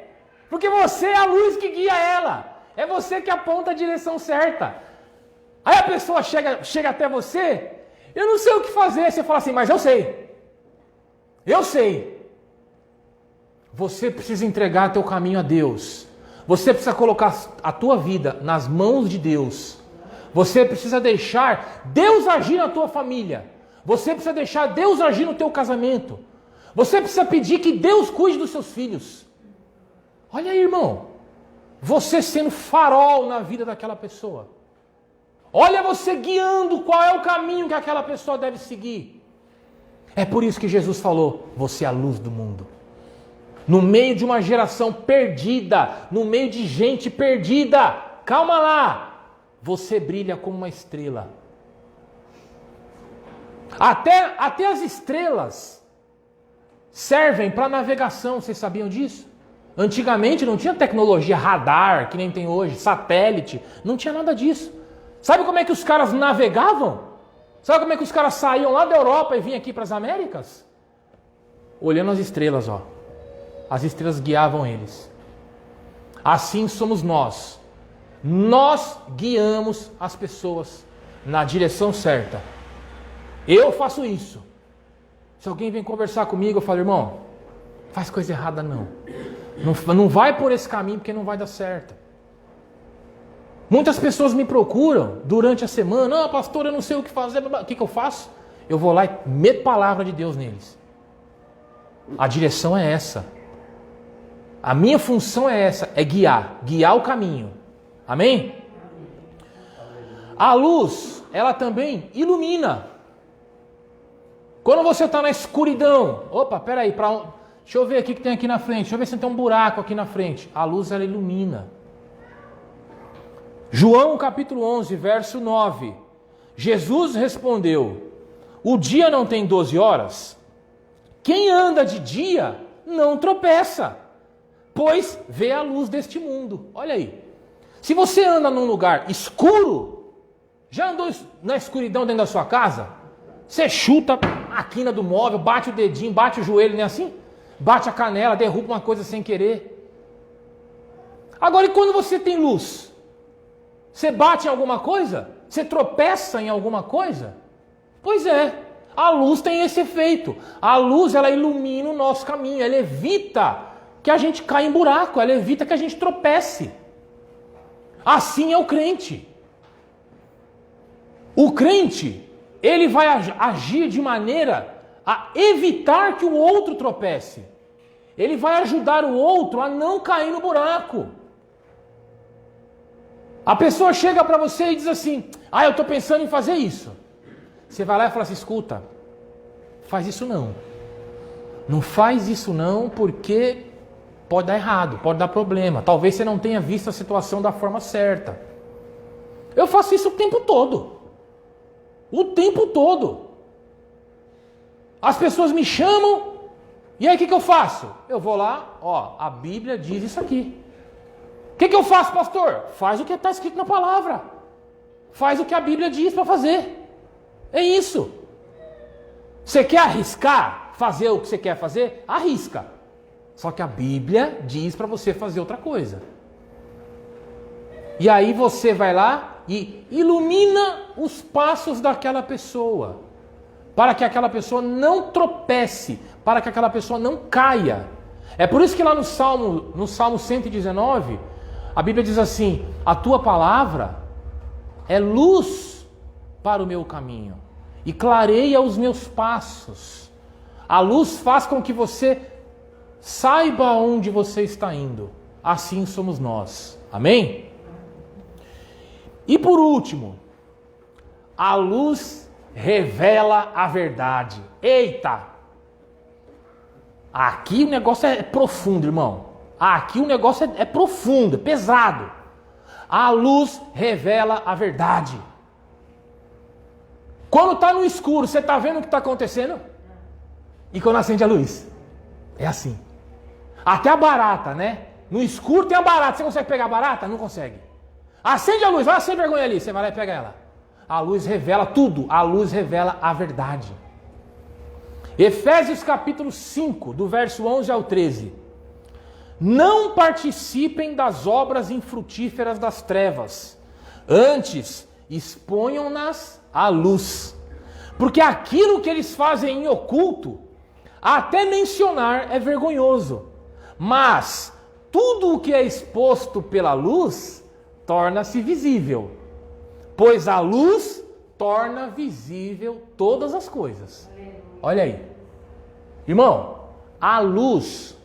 porque você é a luz que guia ela, é você que aponta a direção certa. Aí a pessoa chega até você, eu não sei o que fazer, você fala assim, mas eu sei. Você precisa entregar teu caminho a Deus. Você precisa colocar a tua vida nas mãos de Deus. Você precisa deixar Deus agir na tua família. Você precisa deixar Deus agir no teu casamento. Você precisa pedir que Deus cuide dos seus filhos. Olha aí, irmão. Você sendo farol na vida daquela pessoa. Olha você guiando qual é o caminho que aquela pessoa deve seguir. É por isso que Jesus falou, você é a luz do mundo. No meio de uma geração perdida, no meio de gente perdida, calma lá, você brilha como uma estrela. Até as estrelas servem para navegação, vocês sabiam disso? Antigamente não tinha tecnologia radar, que nem tem hoje, satélite, não tinha nada disso. Sabe como é que os caras navegavam? Sabe como é que os caras saíam lá da Europa e vinham aqui para as Américas? Olhando as estrelas, ó. As estrelas guiavam eles. Assim somos nós. Nós guiamos as pessoas na direção certa. Eu faço isso. Se alguém vem conversar comigo, eu falo, irmão, faz coisa errada não. Não vai por esse caminho porque não vai dar certo. Muitas pessoas me procuram durante a semana. Ah, pastor, eu não sei o que fazer. O que eu faço? Eu vou lá e meto palavra de Deus neles. A direção é essa. A minha função é essa, é guiar o caminho. Amém? A luz, ela também ilumina. Quando você está na escuridão, opa, peraí, deixa eu ver aqui o que tem aqui na frente, deixa eu ver se tem um buraco aqui na frente. A luz, ela ilumina. João capítulo 11, verso 9. Jesus respondeu, o dia não tem 12 horas? Quem anda de dia não tropeça, pois vê a luz deste mundo. Olha aí. Se você anda num lugar escuro, já andou na escuridão dentro da sua casa? Você chuta a quina do móvel, bate o dedinho, bate o joelho, não é assim? Bate a canela, derruba uma coisa sem querer. Agora, e quando você tem luz? Você bate em alguma coisa? Você tropeça em alguma coisa? Pois é, a luz tem esse efeito. A luz, ela ilumina o nosso caminho, ela evita que a gente caia em buraco, ela evita que a gente tropece. Assim é o crente. O crente, ele vai agir de maneira a evitar que o outro tropece. Ele vai ajudar o outro a não cair no buraco. A pessoa chega para você e diz assim, eu estou pensando em fazer isso. Você vai lá e fala assim, escuta, faz isso não. Não faz isso não, porque pode dar errado, pode dar problema. Talvez você não tenha visto a situação da forma certa. Eu faço isso o tempo todo. O tempo todo. As pessoas me chamam, e aí o que eu faço? Eu vou lá, a Bíblia diz isso aqui. O que eu faço, pastor? Faz o que está escrito na palavra. Faz o que a Bíblia diz para fazer. É isso. Você quer arriscar fazer o que você quer fazer? Arrisca. Só que a Bíblia diz para você fazer outra coisa. E aí você vai lá e ilumina os passos daquela pessoa. Para que aquela pessoa não tropece. Para que aquela pessoa não caia. É por isso que lá no Salmo 119... a Bíblia diz assim, a tua palavra é luz para o meu caminho e clareia os meus passos. A luz faz com que você saiba onde você está indo. Assim somos nós. Amém? E por último, a luz revela a verdade. Eita! Aqui o negócio é profundo, irmão. Aqui o negócio é profundo, é pesado. A luz revela a verdade. Quando está no escuro, você está vendo o que está acontecendo? E quando acende a luz? É assim. Até a barata, né? No escuro tem a barata. Você consegue pegar a barata? Não consegue. Acende a luz, vai sem vergonha ali. Você vai lá e pega ela. A luz revela tudo. A luz revela a verdade. Efésios capítulo 5, do verso 11 ao 13. Não participem das obras infrutíferas das trevas. Antes, exponham-nas à luz. Porque aquilo que eles fazem em oculto, até mencionar é vergonhoso. Mas tudo o que é exposto pela luz, torna-se visível. pois a luz torna visível todas as coisas. Olha aí. Irmão, a luz,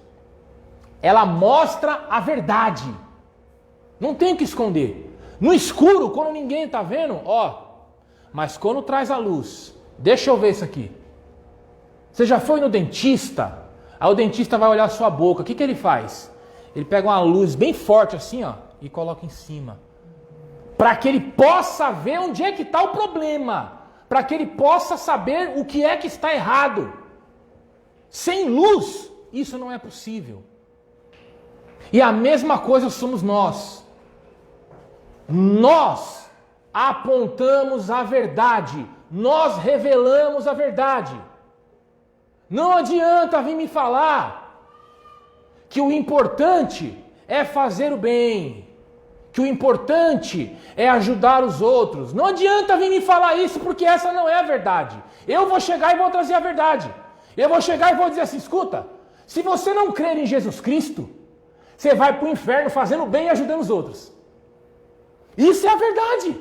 ela mostra a verdade. Não tem o que esconder. No escuro, quando ninguém está vendo, mas quando traz a luz, deixa eu ver isso aqui. Você já foi no dentista? Aí o dentista vai olhar a sua boca. O que ele faz? Ele pega uma luz bem forte assim, e coloca em cima. Para que ele possa ver onde é que está o problema. Para que ele possa saber o que é que está errado. Sem luz, isso não é possível. E a mesma coisa somos nós. Nós apontamos a verdade. Nós revelamos a verdade. Não adianta vir me falar que o importante é fazer o bem, que o importante é ajudar os outros. Não adianta vir me falar isso, porque essa não é a verdade. Eu vou chegar e vou trazer a verdade. Eu vou chegar e vou dizer assim, escuta, se você não crer em Jesus Cristo, você vai para o inferno fazendo bem e ajudando os outros. Isso é a verdade.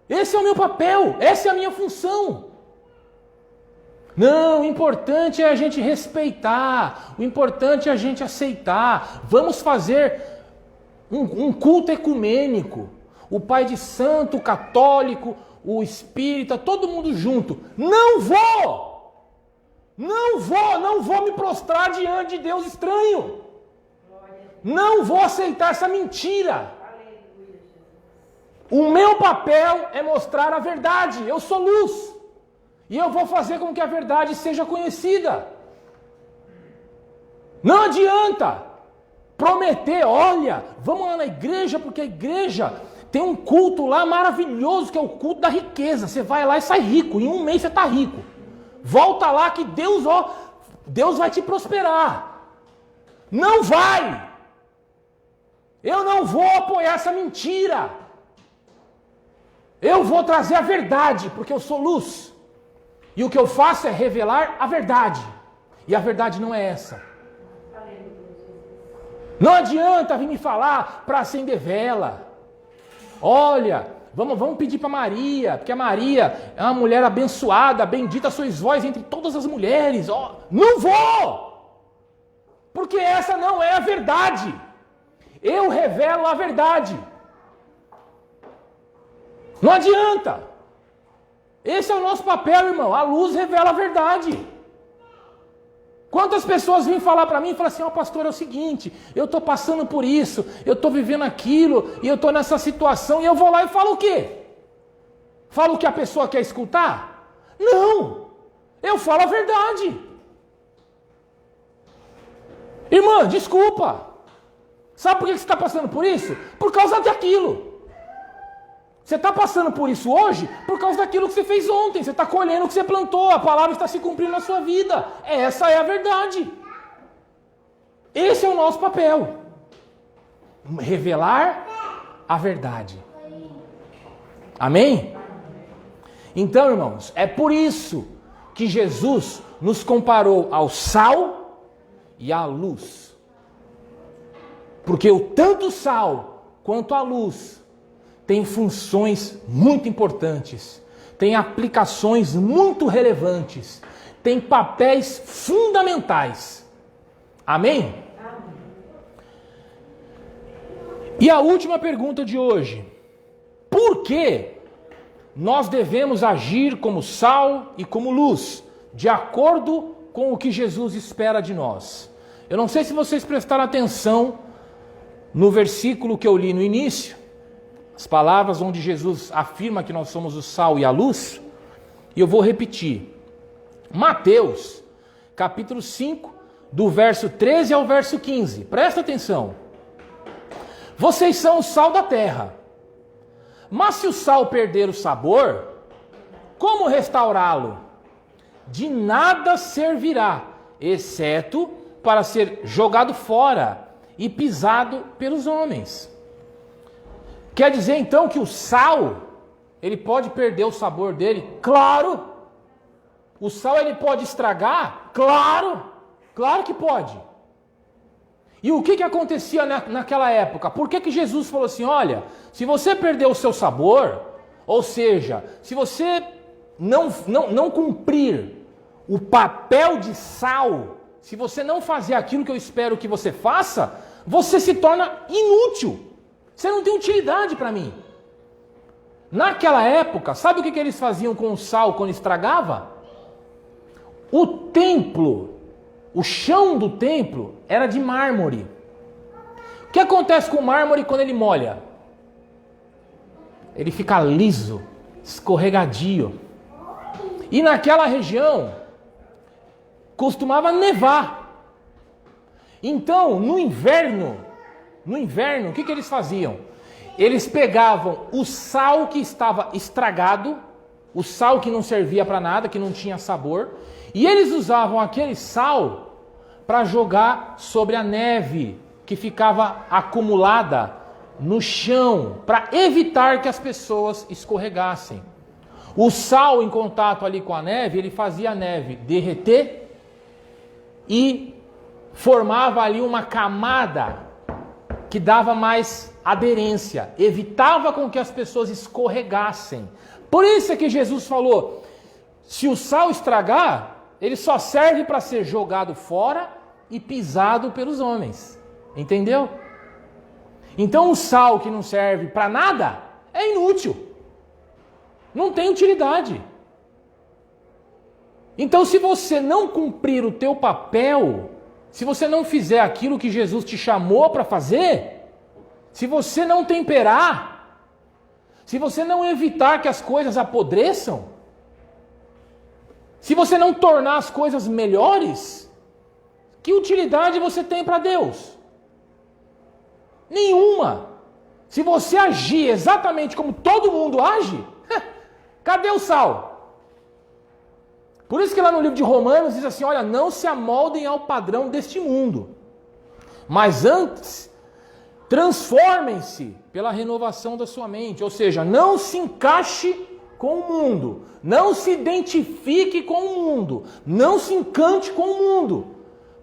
Esse é o meu papel, essa é a minha função. Não, o importante é a gente respeitar, o importante é a gente aceitar. Vamos fazer um culto ecumênico. O pai de santo, o católico, o espírita, todo mundo junto. Não vou me prostrar diante de Deus estranho. Não vou aceitar essa mentira. O meu papel é mostrar a verdade. Eu sou luz. E eu vou fazer com que a verdade seja conhecida. Não adianta prometer, olha, vamos lá na igreja, porque a igreja tem um culto lá maravilhoso, que é o culto da riqueza. Você vai lá e sai rico, em um mês você está rico. Volta lá que Deus vai te prosperar. Não vai! Eu não vou apoiar essa mentira. Eu vou trazer a verdade, porque eu sou luz. E o que eu faço é revelar a verdade. E a verdade não é essa. Não adianta vir me falar para acender vela. Olha, vamos pedir para Maria, porque a Maria é uma mulher abençoada, bendita sois vós entre todas as mulheres. Não vou! Porque essa não é a verdade. Eu revelo a verdade. Não adianta. Esse é o nosso papel, irmão. A luz revela a verdade. Quantas pessoas vêm falar para mim e falam assim, pastor, é o seguinte, eu estou passando por isso, eu estou vivendo aquilo, e eu estou nessa situação, e eu vou lá e falo o quê? Falo o que a pessoa quer escutar? Não! Eu falo a verdade. Irmã, desculpa. Sabe por que você está passando por isso? Por causa daquilo. Você está passando por isso hoje por causa daquilo que você fez ontem. Você está colhendo o que você plantou. A palavra está se cumprindo na sua vida. Essa é a verdade. Esse é o nosso papel. Revelar a verdade. Amém? Então, irmãos, é por isso que Jesus nos comparou ao sal e à luz. Porque tanto o sal quanto a luz tem funções muito importantes, tem aplicações muito relevantes, tem papéis fundamentais. Amém? Amém. E a última pergunta de hoje: por que nós devemos agir como sal e como luz, de acordo com o que Jesus espera de nós? Eu não sei se vocês prestaram atenção no versículo que eu li no início, as palavras onde Jesus afirma que nós somos o sal e a luz, e eu vou repetir. Mateus, capítulo 5, do verso 13 ao verso 15. Presta atenção. Vocês são o sal da terra. Mas se o sal perder o sabor, como restaurá-lo? De nada servirá, exceto para ser jogado fora e pisado pelos homens. Quer dizer então que o sal, ele pode perder o sabor dele? Claro! O sal ele pode estragar? Claro! Claro que pode. E o que acontecia naquela época? Por que Jesus falou assim, olha, se você perder o seu sabor, ou seja, se você não cumprir o papel de sal, se você não fazer aquilo que eu espero que você faça, você se torna inútil. Você não tem utilidade para mim. Naquela época, sabe o que eles faziam com o sal quando estragava? O templo, o chão do templo era de mármore. O que acontece com o mármore quando ele molha? Ele fica liso, escorregadio. E naquela região costumava nevar. Então, no inverno, o que eles faziam? Eles pegavam o sal que estava estragado, o sal que não servia para nada, que não tinha sabor, e eles usavam aquele sal para jogar sobre a neve que ficava acumulada no chão, para evitar que as pessoas escorregassem. O sal em contato ali com a neve, ele fazia a neve derreter e formava ali uma camada que dava mais aderência, evitava com que as pessoas escorregassem. Por isso é que Jesus falou, se o sal estragar, ele só serve para ser jogado fora e pisado pelos homens. Entendeu? Então o sal que não serve para nada é inútil. Não tem utilidade. Então se você não cumprir o teu papel, se você não fizer aquilo que Jesus te chamou para fazer, se você não temperar, se você não evitar que as coisas apodreçam, se você não tornar as coisas melhores, que utilidade você tem para Deus? Nenhuma. Se você agir exatamente como todo mundo age, cadê o sal? Por isso que lá no livro de Romanos diz assim, olha, não se amoldem ao padrão deste mundo, mas antes transformem-se pela renovação da sua mente, ou seja, não se encaixe com o mundo, não se identifique com o mundo, não se encante com o mundo.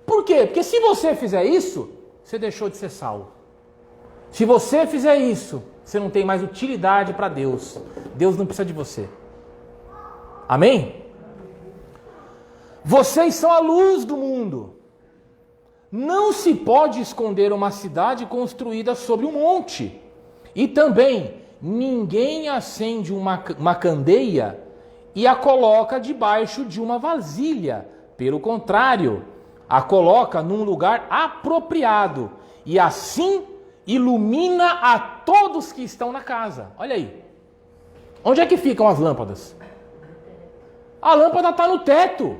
Por quê? Porque se você fizer isso, você deixou de ser sal. Se você fizer isso, você não tem mais utilidade para Deus. Deus não precisa de você. Amém? Vocês são a luz do mundo. Não se pode esconder uma cidade construída sobre um monte. E também, ninguém acende uma candeia e a coloca debaixo de uma vasilha. Pelo contrário, a coloca num lugar apropriado. E assim ilumina a todos que estão na casa. Olha aí. Onde é que ficam as lâmpadas? A lâmpada está no teto.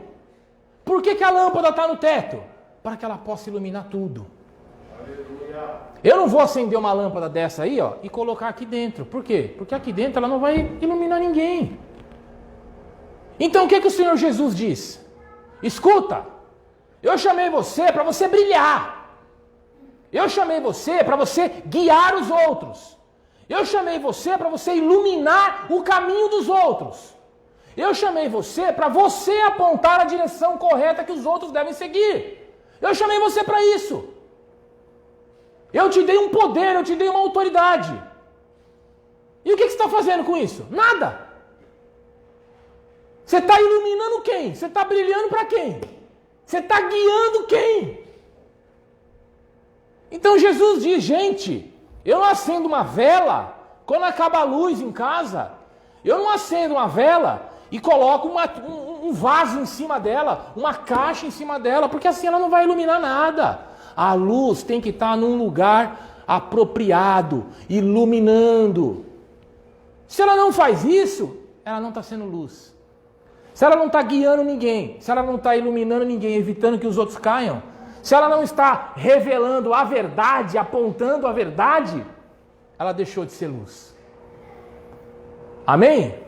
Por que a lâmpada está no teto? Para que ela possa iluminar tudo. Aleluia. Eu não vou acender uma lâmpada dessa aí, ó, e colocar aqui dentro. Por quê? Porque aqui dentro ela não vai iluminar ninguém. Então o que o Senhor Jesus diz? Escuta, eu chamei você para você brilhar. Eu chamei você para você guiar os outros. Eu chamei você para você iluminar o caminho dos outros. Eu chamei você para você apontar a direção correta que os outros devem seguir. Eu chamei você para isso. Eu te dei um poder, eu te dei uma autoridade. E o que você está fazendo com isso? Nada. Você está iluminando quem? Você está brilhando para quem? Você está guiando quem? Então Jesus diz, gente, eu não acendo uma vela quando acaba a luz em casa. Eu não acendo uma vela e coloco um vaso em cima dela, uma caixa em cima dela, porque assim ela não vai iluminar nada. A luz tem que estar num lugar apropriado, iluminando. Se ela não faz isso, ela não está sendo luz. Se ela não está guiando ninguém, se ela não está iluminando ninguém, evitando que os outros caiam, se ela não está revelando a verdade, apontando a verdade, ela deixou de ser luz. Amém?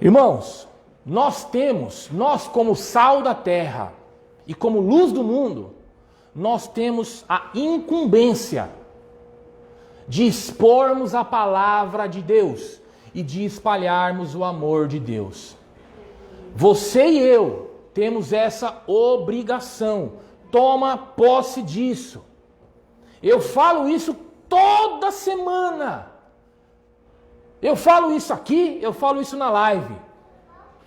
Irmãos, nós como sal da terra e como luz do mundo, nós temos a incumbência de expormos a palavra de Deus e de espalharmos o amor de Deus. Você e eu temos essa obrigação toma posse disso. Eu falo isso toda semana. Eu falo isso aqui, eu falo isso na live.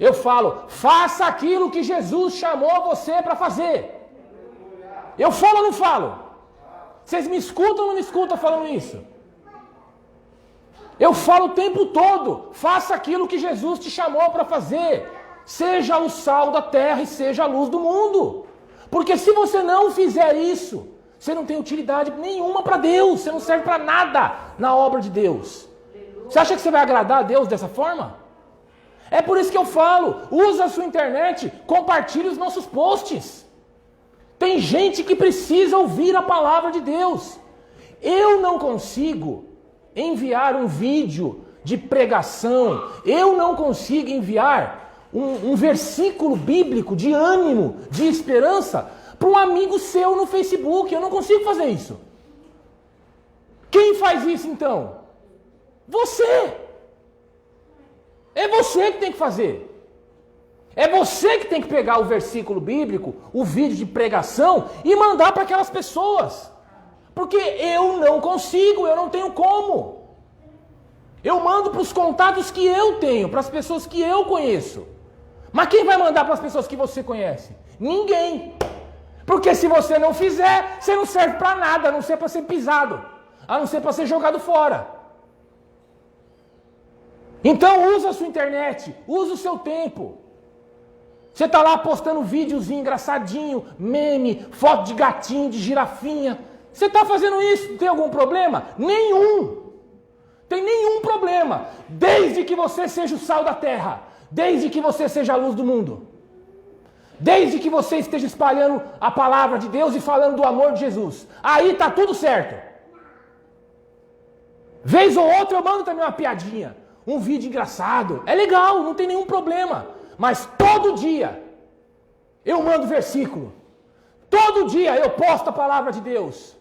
Eu falo, faça aquilo que Jesus chamou você para fazer. Eu falo ou não falo? Vocês me escutam ou não me escutam falando isso? Eu falo o tempo todo, faça aquilo que Jesus te chamou para fazer. Seja o sal da terra e seja a luz do mundo. Porque se você não fizer isso, você não tem utilidade nenhuma para Deus. Você não serve para nada na obra de Deus. Você acha que você vai agradar a Deus dessa forma? É por isso que eu falo, usa a sua internet, compartilhe os nossos posts. Tem gente que precisa ouvir a palavra de Deus. Eu não consigo enviar um vídeo de pregação, eu não consigo enviar um versículo bíblico de ânimo, de esperança, para um amigo seu no Facebook. Eu não consigo fazer isso. Quem faz isso então? Você! É você que tem que fazer. É você que tem que pegar o versículo bíblico, o vídeo de pregação e mandar para aquelas pessoas. Porque eu não consigo, eu não tenho como. Eu mando para os contatos que eu tenho, para as pessoas que eu conheço. Mas quem vai mandar para as pessoas que você conhece? Ninguém. Porque se você não fizer, você não serve para nada, a não ser para ser pisado, a não ser para ser jogado fora. Então usa a sua internet, usa o seu tempo. Você está lá postando videozinho engraçadinho, meme, foto de gatinho, de girafinha. Você está fazendo isso, tem algum problema? Nenhum. Tem nenhum problema. Desde que você seja o sal da terra. Desde que você seja a luz do mundo. Desde que você esteja espalhando a palavra de Deus e falando do amor de Jesus. Aí está tudo certo. Vez ou outra eu mando também uma piadinha. Um vídeo engraçado. É legal, não tem nenhum problema. Mas todo dia eu mando versículo. Todo dia eu posto a palavra de Deus.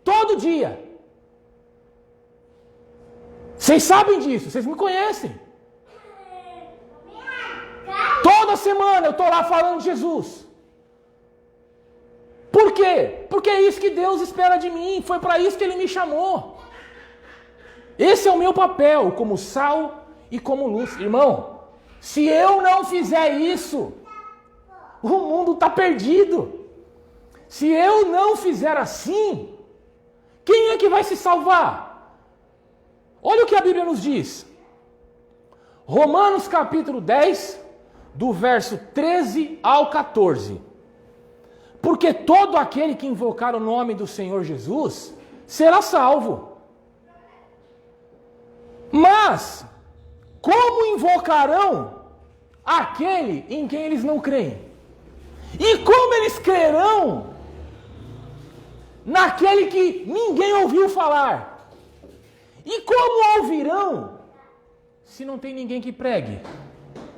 Todo dia. Vocês sabem disso, vocês me conhecem. Toda semana eu estou lá falando de Jesus. Por quê? Porque é isso que Deus espera de mim. Foi para isso que Ele me chamou. Esse é o meu papel como sal e como luz. Irmão, se eu não fizer isso, o mundo está perdido. Se eu não fizer assim, quem é que vai se salvar? Olha o que a Bíblia nos diz. Romanos capítulo 10, do verso 13 ao 14. Porque todo aquele que invocar o nome do Senhor Jesus será salvo. Mas como invocarão aquele em quem eles não creem? E como eles crerão naquele que ninguém ouviu falar? E como ouvirão se não tem ninguém que pregue?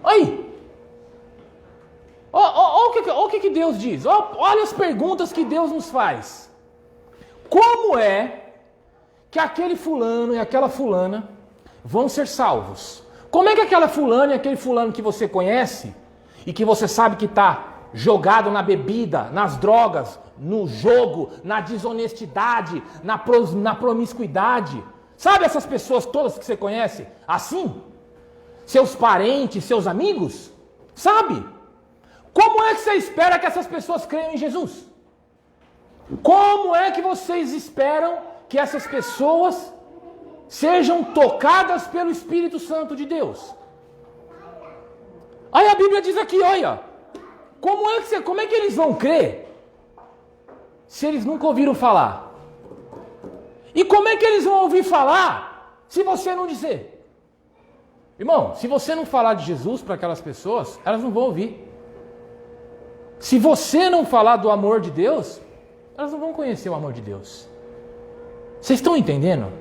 Aí! Olha o que Deus diz. Olha as perguntas que Deus nos faz. Como é que aquele fulano e aquela fulana vão ser salvos? Como é que aquela fulana e aquele fulano que você conhece e que você sabe que está jogado na bebida, nas drogas, no jogo, na desonestidade, na promiscuidade, sabe essas pessoas todas que você conhece assim? Seus parentes, seus amigos? Sabe? Como é que você espera que essas pessoas creiam em Jesus? Como é que vocês esperam que essas pessoas sejam tocadas pelo Espírito Santo de Deus? Aí a Bíblia diz aqui, olha, como é que eles vão crer se eles nunca ouviram falar? E como é que eles vão ouvir falar se você não dizer? Irmão, se você não falar de Jesus para aquelas pessoas, elas não vão ouvir. Se você não falar do amor de Deus, elas não vão conhecer o amor de Deus. Vocês estão entendendo?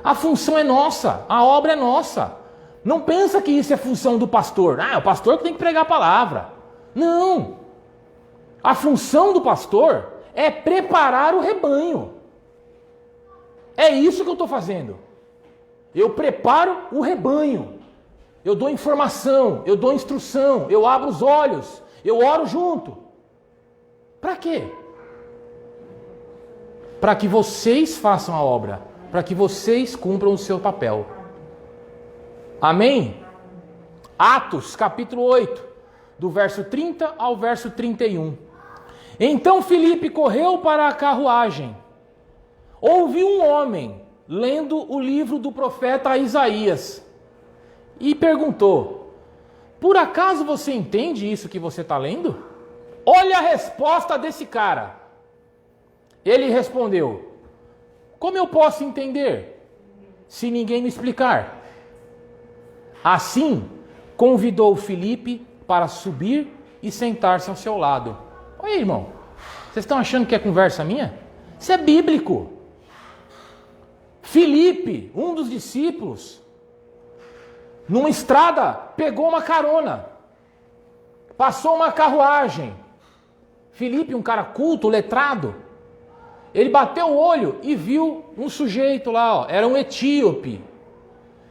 A função é nossa, a obra é nossa. Não pensa que isso é função do pastor. Ah, é o pastor que tem que pregar a palavra. Não. A função do pastor é preparar o rebanho. É isso que eu estou fazendo. Eu preparo o rebanho. Eu dou informação, eu dou instrução, eu abro os olhos, eu oro junto. Para quê? para que vocês façam a obra, para que vocês cumpram o seu papel. Amém? Atos, capítulo 8, do verso 30 ao verso 31. Então Filipe correu para a carruagem. Ouviu um homem lendo o livro do profeta Isaías e perguntou: por acaso você entende isso que você está lendo? Olha a resposta desse cara. Ele respondeu: como eu posso entender se ninguém me explicar? Assim, convidou Filipe para subir e sentar-se ao seu lado. Oi, irmão, vocês estão achando que é conversa minha? Isso é bíblico. Filipe, um dos discípulos, numa estrada, pegou uma carona, passou uma carruagem. Filipe, um cara culto, letrado, ele bateu o olho e viu um sujeito lá, era um etíope.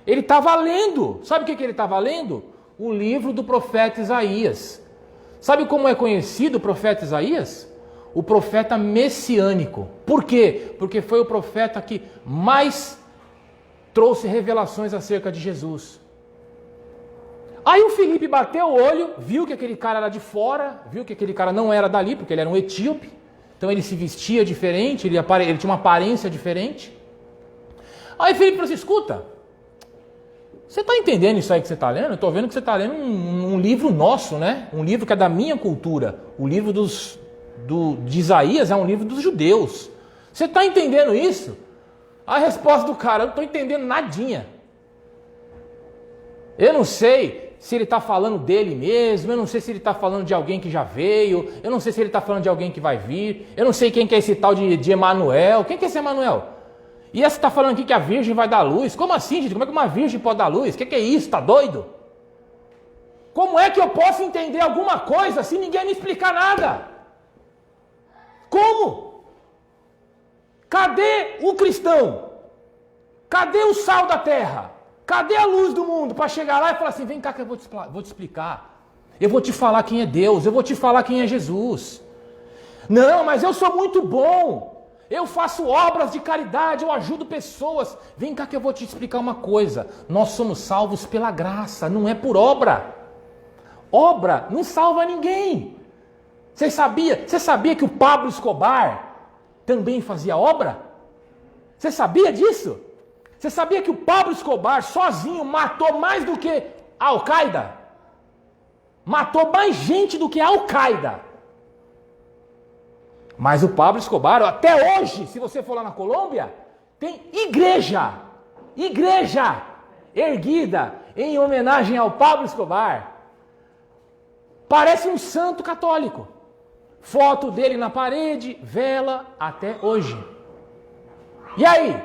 Ele estava lendo, sabe o que ele estava lendo? O livro do profeta Isaías. Sabe como é conhecido o profeta Isaías? O profeta messiânico. Por quê? Porque foi o profeta que mais trouxe revelações acerca de Jesus. Aí o Filipe bateu o olho, viu que aquele cara era de fora, viu que aquele cara não era dali, porque ele era um etíope, então ele se vestia diferente, ele tinha uma aparência diferente. Aí Filipe falou assim: escuta, você está entendendo isso aí que você está lendo? Eu estou vendo que você está lendo um livro nosso, né? Um livro que é da minha cultura. O livro de Isaías é um livro dos judeus. Você está entendendo isso? A resposta do cara: eu não estou entendendo nadinha. Eu não sei se ele está falando dele mesmo, eu não sei se ele está falando de alguém que já veio, eu não sei se ele está falando de alguém que vai vir, eu não sei quem que é esse tal de Emanuel. Quem que é esse Emanuel? E essa está falando aqui que a virgem vai dar luz. Como assim, gente? Como é que uma virgem pode dar luz? O que é isso? Está doido? Como é que eu posso entender alguma coisa se ninguém me explicar nada? Como? Cadê o cristão? Cadê o sal da terra? Cadê a luz do mundo para chegar lá e falar assim: vem cá que eu vou te explicar. Eu vou te falar quem é Deus, eu vou te falar quem é Jesus. Não, mas eu sou muito bom. Eu faço obras de caridade, eu ajudo pessoas. Vem cá que eu vou te explicar uma coisa. Nós somos salvos pela graça, não é por obra. Obra não salva ninguém. Você sabia que o Pablo Escobar também fazia obra? Você sabia disso? Você sabia que o Pablo Escobar sozinho matou mais do que a Al-Qaeda? Matou mais gente do que a Al-Qaeda. Mas o Pablo Escobar, até hoje, se você for lá na Colômbia, tem igreja erguida em homenagem ao Pablo Escobar. Parece um santo católico. Foto dele na parede, vela, até hoje. E aí?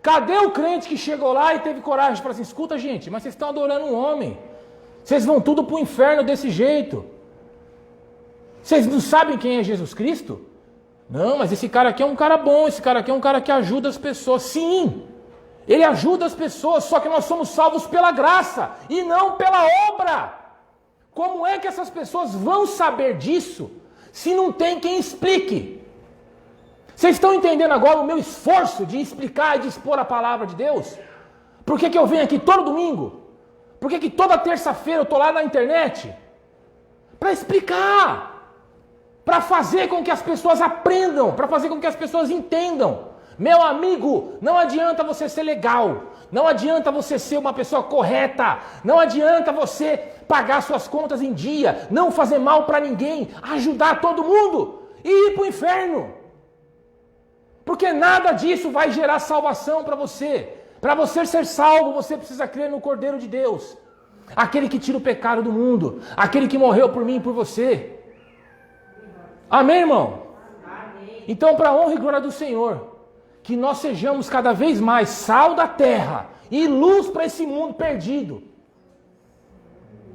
Cadê o crente que chegou lá e teve coragem para assim: escuta, gente, mas vocês estão adorando um homem. Vocês vão tudo para o inferno desse jeito. Vocês não sabem quem é Jesus Cristo? Não, mas esse cara aqui é um cara bom, esse cara aqui é um cara que ajuda as pessoas. Sim, ele ajuda as pessoas, só que nós somos salvos pela graça e não pela obra. Como é que essas pessoas vão saber disso se não tem quem explique? Vocês estão entendendo agora o meu esforço de explicar e de expor a palavra de Deus? Por que eu venho aqui todo domingo? Por que toda terça-feira eu estou lá na internet? Para explicar. Para fazer com que as pessoas aprendam, para fazer com que as pessoas entendam. Meu amigo, não adianta você ser legal, não adianta você ser uma pessoa correta, não adianta você pagar suas contas em dia, não fazer mal para ninguém, ajudar todo mundo e ir para o inferno. Porque nada disso vai gerar salvação para você. Para você ser salvo, você precisa crer no Cordeiro de Deus, aquele que tira o pecado do mundo, aquele que morreu por mim e por você. Amém, irmão? Amém. Então, para a honra e glória do Senhor, que nós sejamos cada vez mais sal da terra e luz para esse mundo perdido.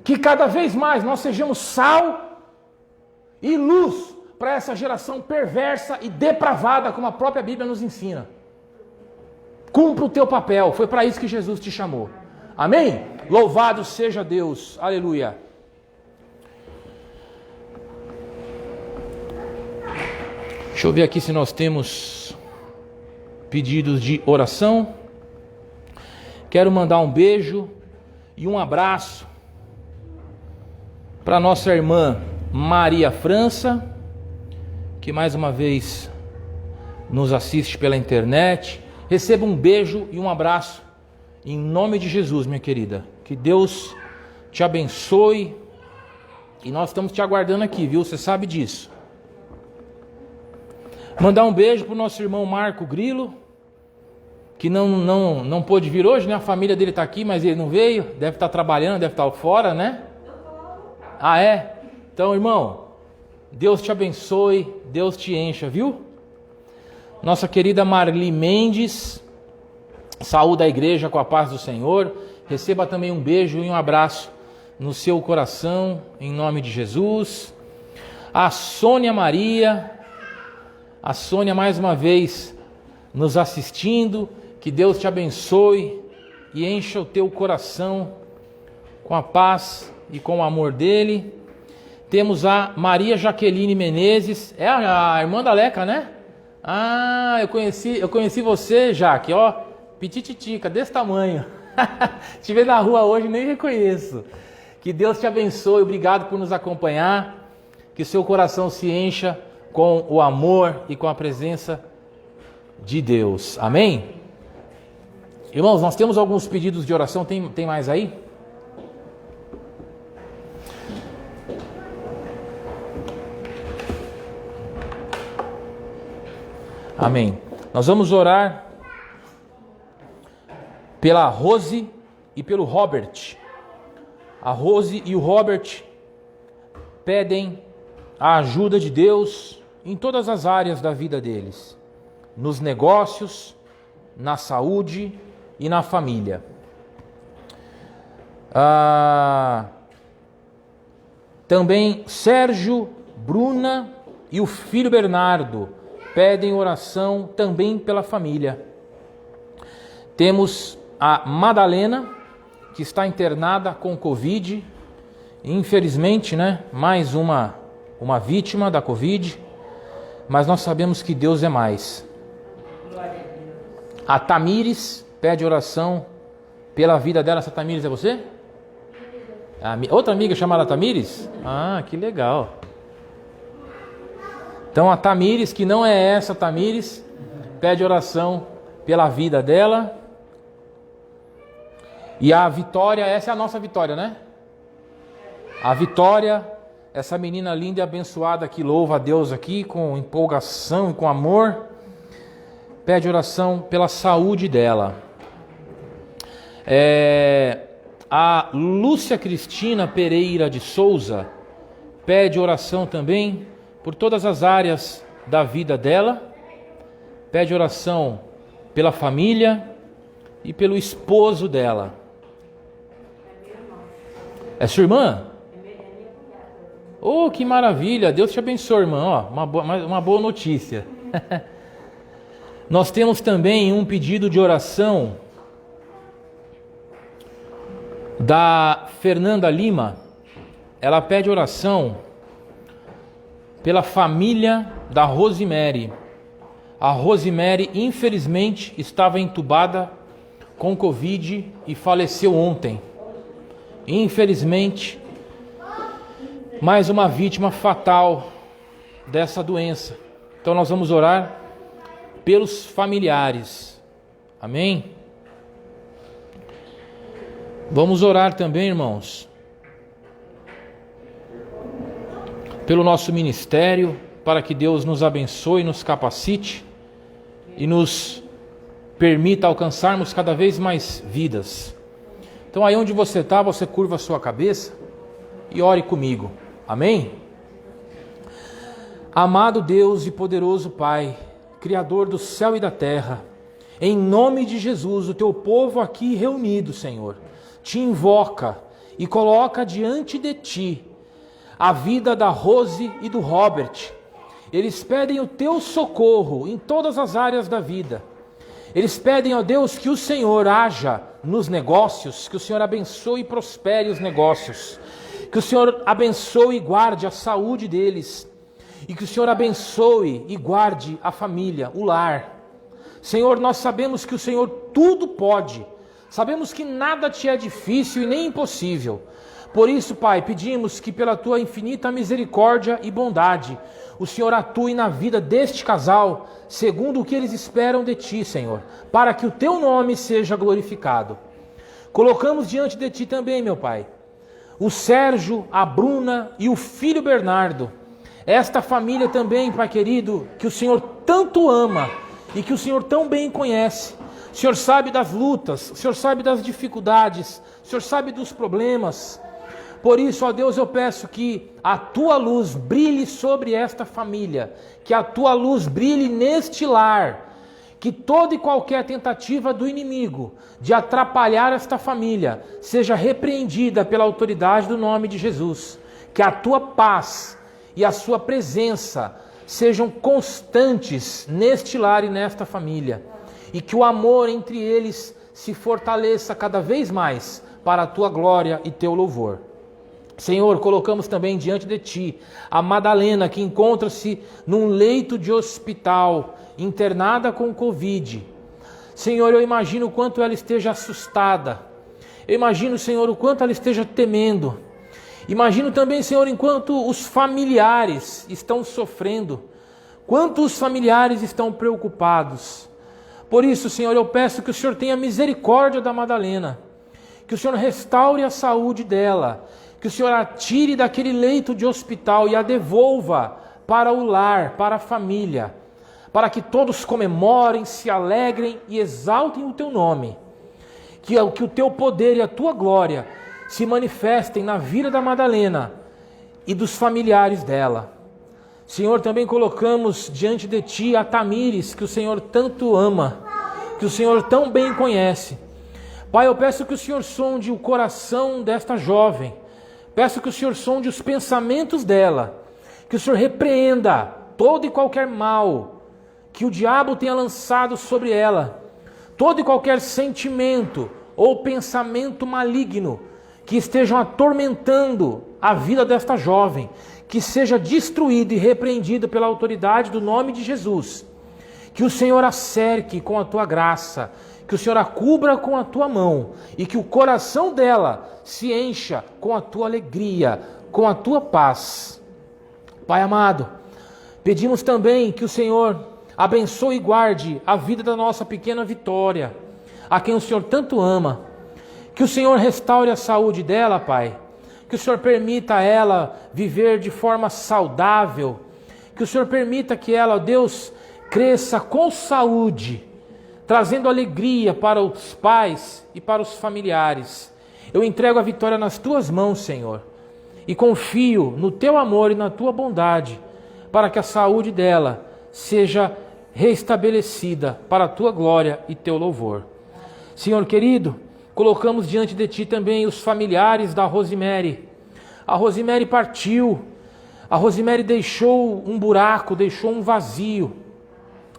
Que cada vez mais nós sejamos sal e luz para essa geração perversa e depravada, como a própria Bíblia nos ensina. Cumpra o teu papel, foi para isso que Jesus te chamou. Amém? Louvado seja Deus, aleluia. Deixa eu ver aqui se nós temos pedidos de oração. Quero mandar um beijo e um abraço para nossa irmã Maria França, que mais uma vez nos assiste pela internet. Receba um beijo e um abraço em nome de Jesus, minha querida. Que Deus te abençoe. E nós estamos te aguardando aqui, viu? Você sabe disso. Mandar um beijo para o nosso irmão Marco Grilo, que não pôde vir hoje, né? A família dele está aqui, mas ele não veio. Deve estar trabalhando, deve estar fora, né? Ah, é? Então, irmão, Deus te abençoe, Deus te encha, viu? Nossa querida Marli Mendes, saúde a igreja com a paz do Senhor. Receba também um beijo e um abraço no seu coração, em nome de Jesus. A Sônia Maria, a Sônia mais uma vez nos assistindo. Que Deus te abençoe e encha o teu coração com a paz e com o amor dele. Temos a Maria Jaqueline Menezes, é a irmã da Leca, né? Ah, eu conheci você, Jaque, ó, pitititica, desse tamanho. Te ver na rua hoje, nem reconheço. Que Deus te abençoe, obrigado por nos acompanhar. Que seu coração se encha com o amor e com a presença de Deus. Amém? Irmãos, nós temos alguns pedidos de oração, tem mais aí? Amém. Nós vamos orar pela Rose e pelo Robert. A Rose e o Robert pedem a ajuda de Deus em todas as áreas da vida deles, nos negócios, na saúde e na família. Também Sérgio, Bruna e o filho Bernardo pedem oração também pela família. Temos a Madalena, que está internada com Covid. Infelizmente, né? Mais uma vítima da Covid. Mas nós sabemos que Deus é mais. A Tamires pede oração pela vida dela. Essa Tamires é você? Outra amiga chamada Tamires? Ah, que legal. Então a Tamires, que não é essa Tamires, pede oração pela vida dela. E a Vitória, essa é a nossa Vitória, né? A Vitória, essa menina linda e abençoada que louva a Deus aqui com empolgação e com amor, pede oração pela saúde dela. A Lúcia Cristina Pereira de Souza pede oração também por todas as áreas da vida dela. Pede oração pela família e pelo esposo dela. É sua irmã? Oh, que maravilha! Deus te abençoe, irmã. Ó, uma boa notícia. Nós temos também um pedido de oração da Fernanda Lima. Ela pede oração pela família da Rosemary. A Rosemary, infelizmente, estava entubada com Covid e faleceu ontem. Infelizmente, mais uma vítima fatal dessa doença. Então nós vamos orar pelos familiares. Amém? Vamos orar também, irmãos, pelo nosso ministério, para que Deus nos abençoe, nos capacite e nos permita alcançarmos cada vez mais vidas. Então aí onde você está, você curva a sua cabeça e ore comigo. Amém? Amado Deus e poderoso Pai, Criador do céu e da terra, em nome de Jesus, o teu povo aqui reunido, Senhor, te invoca e coloca diante de ti a vida da Rose e do Robert. Eles pedem o teu socorro em todas as áreas da vida. Eles pedem, ó Deus, que o Senhor haja nos negócios, que o Senhor abençoe e prospere os negócios, que o Senhor abençoe e guarde a saúde deles, e que o Senhor abençoe e guarde a família, o lar. Senhor, nós sabemos que o Senhor tudo pode, sabemos que nada te é difícil e nem impossível. Por isso, Pai, pedimos que pela tua infinita misericórdia e bondade, o Senhor atue na vida deste casal, segundo o que eles esperam de ti, Senhor, para que o teu nome seja glorificado. Colocamos diante de ti também, meu Pai, o Sérgio, a Bruna e o filho Bernardo. Esta família também, Pai querido, que o Senhor tanto ama e que o Senhor tão bem conhece. O Senhor sabe das lutas, o Senhor sabe das dificuldades, o Senhor sabe dos problemas. Por isso, ó Deus, eu peço que a tua luz brilhe sobre esta família, que a tua luz brilhe neste lar, que toda e qualquer tentativa do inimigo de atrapalhar esta família seja repreendida pela autoridade do nome de Jesus, que a tua paz e a sua presença sejam constantes neste lar e nesta família, e que o amor entre eles se fortaleça cada vez mais para a tua glória e teu louvor. Senhor, colocamos também diante de ti a Madalena, que encontra-se num leito de hospital, internada com Covid. Senhor, eu imagino o quanto ela esteja assustada. Eu imagino, Senhor, o quanto ela esteja temendo. Imagino também, Senhor, enquanto os familiares estão sofrendo, quantos familiares estão preocupados. Por isso, Senhor, eu peço que o Senhor tenha misericórdia da Madalena, que o Senhor restaure a saúde dela, que o Senhor a tire daquele leito de hospital e a devolva para o lar, para a família, para que todos comemorem, se alegrem e exaltem o teu nome. Que o teu poder e a tua glória se manifestem na vida da Madalena e dos familiares dela. Senhor, também colocamos diante de ti a Tamires, que o Senhor tanto ama, que o Senhor tão bem conhece. Pai, eu peço que o Senhor sonde o coração desta jovem. Peço que o Senhor sonde os pensamentos dela, que o Senhor repreenda todo e qualquer mal que o diabo tenha lançado sobre ela, todo e qualquer sentimento ou pensamento maligno que estejam atormentando a vida desta jovem, que seja destruído e repreendido pela autoridade do nome de Jesus. Que o Senhor a cerque com a tua graça, que o Senhor a cubra com a tua mão e que o coração dela se encha com a tua alegria, com a tua paz. Pai amado, pedimos também que o Senhor abençoe e guarde a vida da nossa pequena Vitória, a quem o Senhor tanto ama. Que o Senhor restaure a saúde dela, Pai. Que o Senhor permita a ela viver de forma saudável. Que o Senhor permita que ela, Deus, cresça com saúde, trazendo alegria para os pais e para os familiares. Eu entrego a Vitória nas tuas mãos, Senhor, e confio no teu amor e na tua bondade, para que a saúde dela seja restabelecida para a tua glória e teu louvor. Senhor querido, colocamos diante de ti também os familiares da Rosemary. A Rosemary partiu, a Rosemary deixou um buraco, deixou um vazio.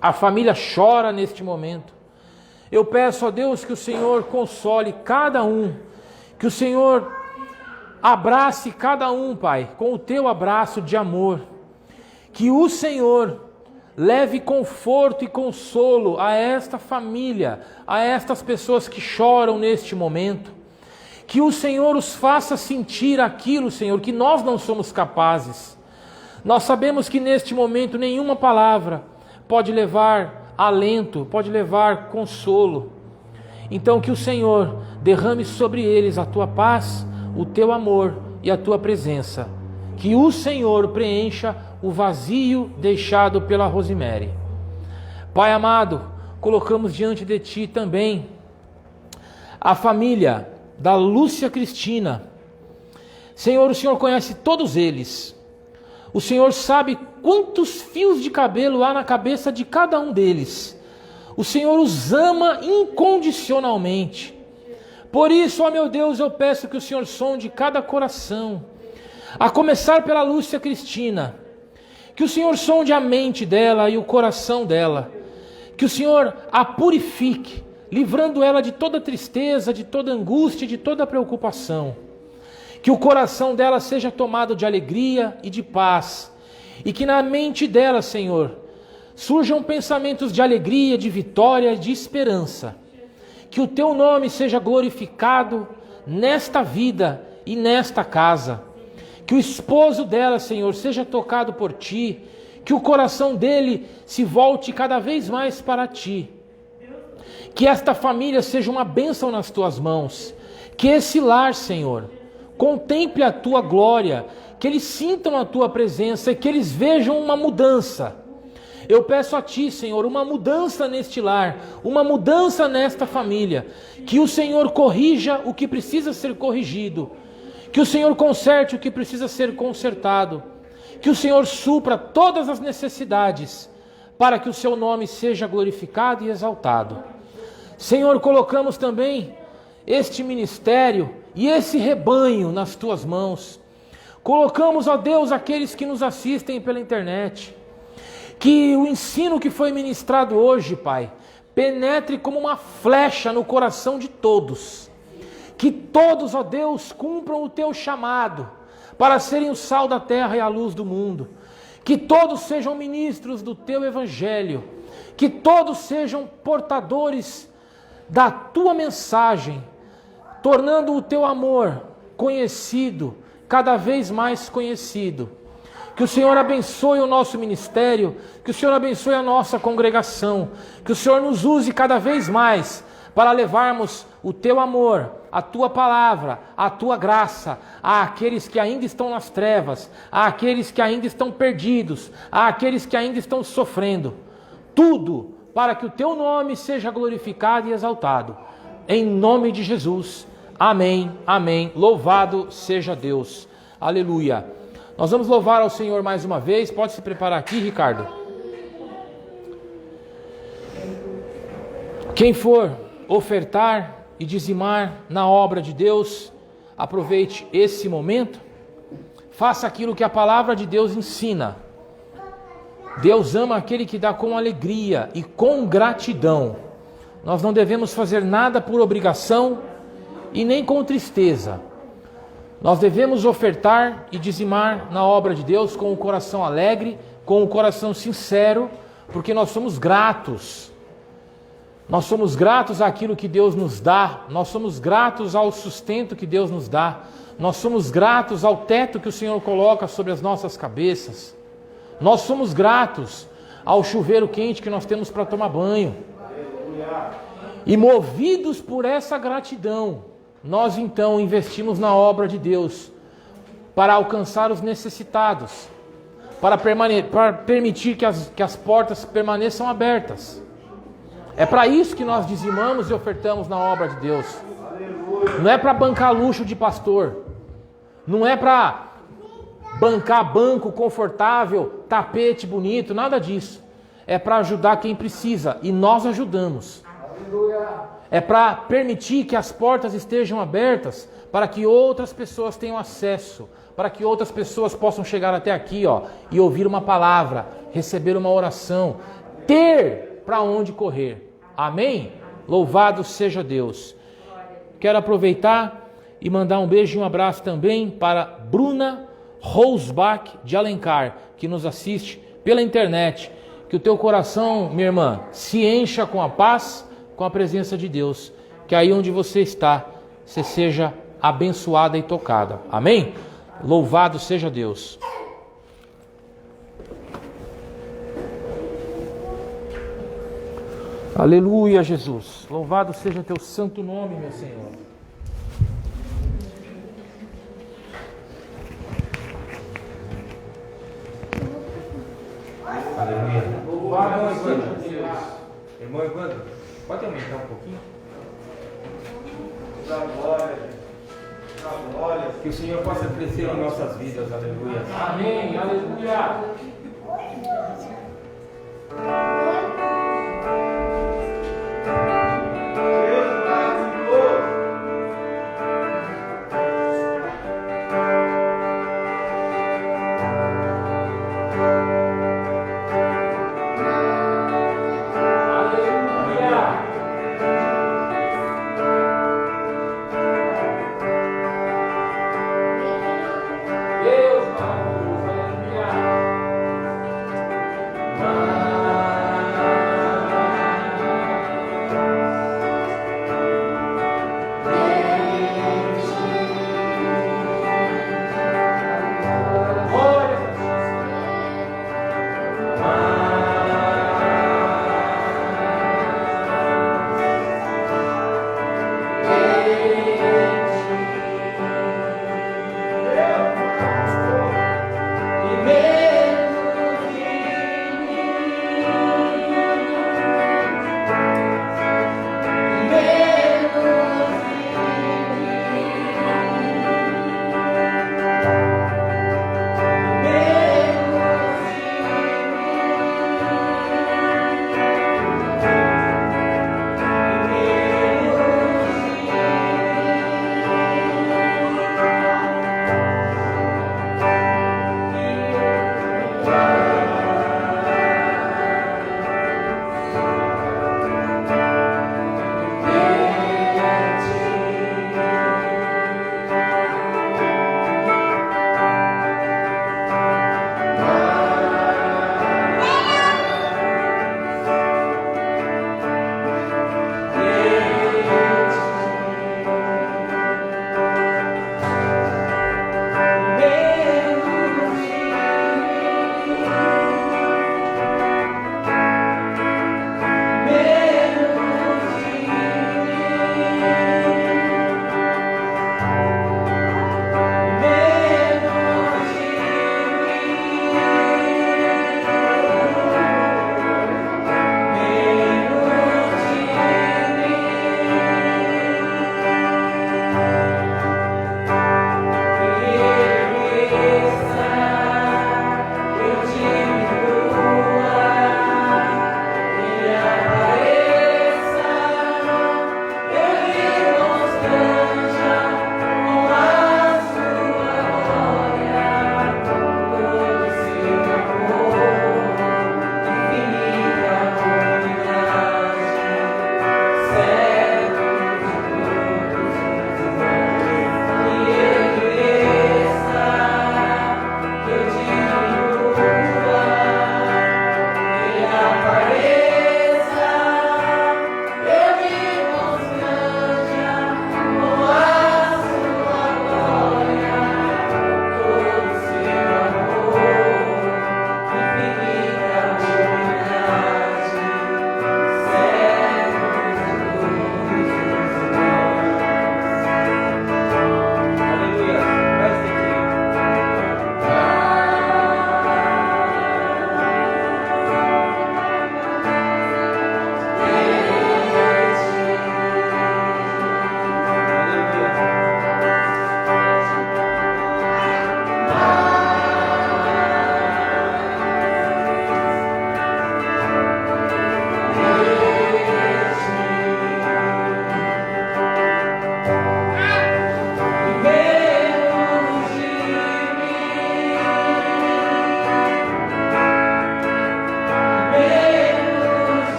A família chora neste momento. Eu peço a Deus que o Senhor console cada um, que o Senhor abrace cada um, Pai, com o teu abraço de amor. Que o Senhor leve conforto e consolo a esta família, a estas pessoas que choram neste momento. Que o Senhor os faça sentir aquilo, Senhor, que nós não somos capazes. Nós sabemos que neste momento nenhuma palavra pode levar alento, pode levar consolo. Então que o Senhor derrame sobre eles a tua paz, o teu amor e a tua presença. Que o Senhor preencha o vazio deixado pela Rosemary. Pai amado, colocamos diante de ti também a família da Lúcia Cristina. Senhor, o Senhor conhece todos eles. O Senhor sabe quantos fios de cabelo há na cabeça de cada um deles. O Senhor os ama incondicionalmente. Por isso, ó meu Deus, eu peço que o Senhor sonde cada coração, a começar pela Lúcia Cristina. Que o Senhor sonde a mente dela e o coração dela. Que o Senhor a purifique, livrando ela de toda tristeza, de toda angústia, de toda preocupação. Que o coração dela seja tomado de alegria e de paz. e que na mente dela, Senhor, surjam pensamentos de alegria, de vitória, de esperança. Que o teu nome seja glorificado nesta vida e nesta casa. Que o esposo dela, Senhor, seja tocado por ti. Que o coração dele se volte cada vez mais para ti. Que esta família seja uma bênção nas tuas mãos. Que esse lar, Senhor, contemple a tua glória. Que eles sintam a tua presença e que eles vejam uma mudança. Eu peço a ti, Senhor, uma mudança neste lar, uma mudança nesta família. Que o Senhor corrija o que precisa ser corrigido. Que o Senhor conserte o que precisa ser consertado. Que o Senhor supra todas as necessidades, para que o seu nome seja glorificado e exaltado. Senhor, colocamos também este ministério e esse rebanho nas tuas mãos. Colocamos, ó Deus, aqueles que nos assistem pela internet. Que o ensino que foi ministrado hoje, Pai, penetre como uma flecha no coração de todos. Que todos, ó Deus, cumpram o teu chamado para serem o sal da terra e a luz do mundo. Que todos sejam ministros do teu evangelho. Que todos sejam portadores da tua mensagem, tornando o teu amor conhecido, cada vez mais conhecido. Que o Senhor abençoe o nosso ministério, que o Senhor abençoe a nossa congregação, que o Senhor nos use cada vez mais para levarmos o teu amor, a tua palavra, a tua graça àqueles que ainda estão nas trevas, àqueles que ainda estão perdidos, àqueles que ainda estão sofrendo. Tudo para que o teu nome seja glorificado e exaltado. Em nome de Jesus. Amém, amém. Louvado seja Deus. Aleluia. Nós vamos louvar ao Senhor mais uma vez. Pode se preparar aqui, Ricardo. Quem for ofertar e dizimar na obra de Deus, aproveite esse momento. Faça aquilo que a palavra de Deus ensina. Deus ama aquele que dá com alegria e com gratidão. Nós não devemos fazer nada por obrigação e nem com tristeza. Nós devemos ofertar e dizimar na obra de Deus com o coração alegre, com o coração sincero, porque nós somos gratos. Nós somos gratos àquilo que Deus nos dá, nós somos gratos ao sustento que Deus nos dá, nós somos gratos ao teto que o Senhor coloca sobre as nossas cabeças, nós somos gratos ao chuveiro quente que nós temos para tomar banho. E movidos por essa gratidão, nós então investimos na obra de Deus para alcançar os necessitados, para permitir que as portas permaneçam abertas. É para isso que nós dizimamos e ofertamos na obra de Deus. Não é para bancar luxo de pastor, não é para bancar banco confortável, tapete bonito, nada disso. É para ajudar quem precisa e nós ajudamos. É para permitir que as portas estejam abertas para que outras pessoas tenham acesso, para que outras pessoas possam chegar até aqui, e ouvir uma palavra, receber uma oração, ter para onde correr. Amém? Louvado seja Deus. Quero aproveitar e mandar um beijo e um abraço também para Bruna Rosbach de Alencar, que nos assiste pela internet. Que o teu coração, minha irmã, se encha com a paz, com a presença de Deus, que aí onde você está, você seja abençoada e tocada. Amém? Louvado seja Deus. Aleluia, Jesus. Louvado seja teu santo nome, meu Senhor. Aleluia. Louvado seja Deus. Irmão Evandro, pode aumentar um pouquinho? Dá glória. Que o Senhor possa crescer em nossas vidas. Aleluia. Amém. Aleluia.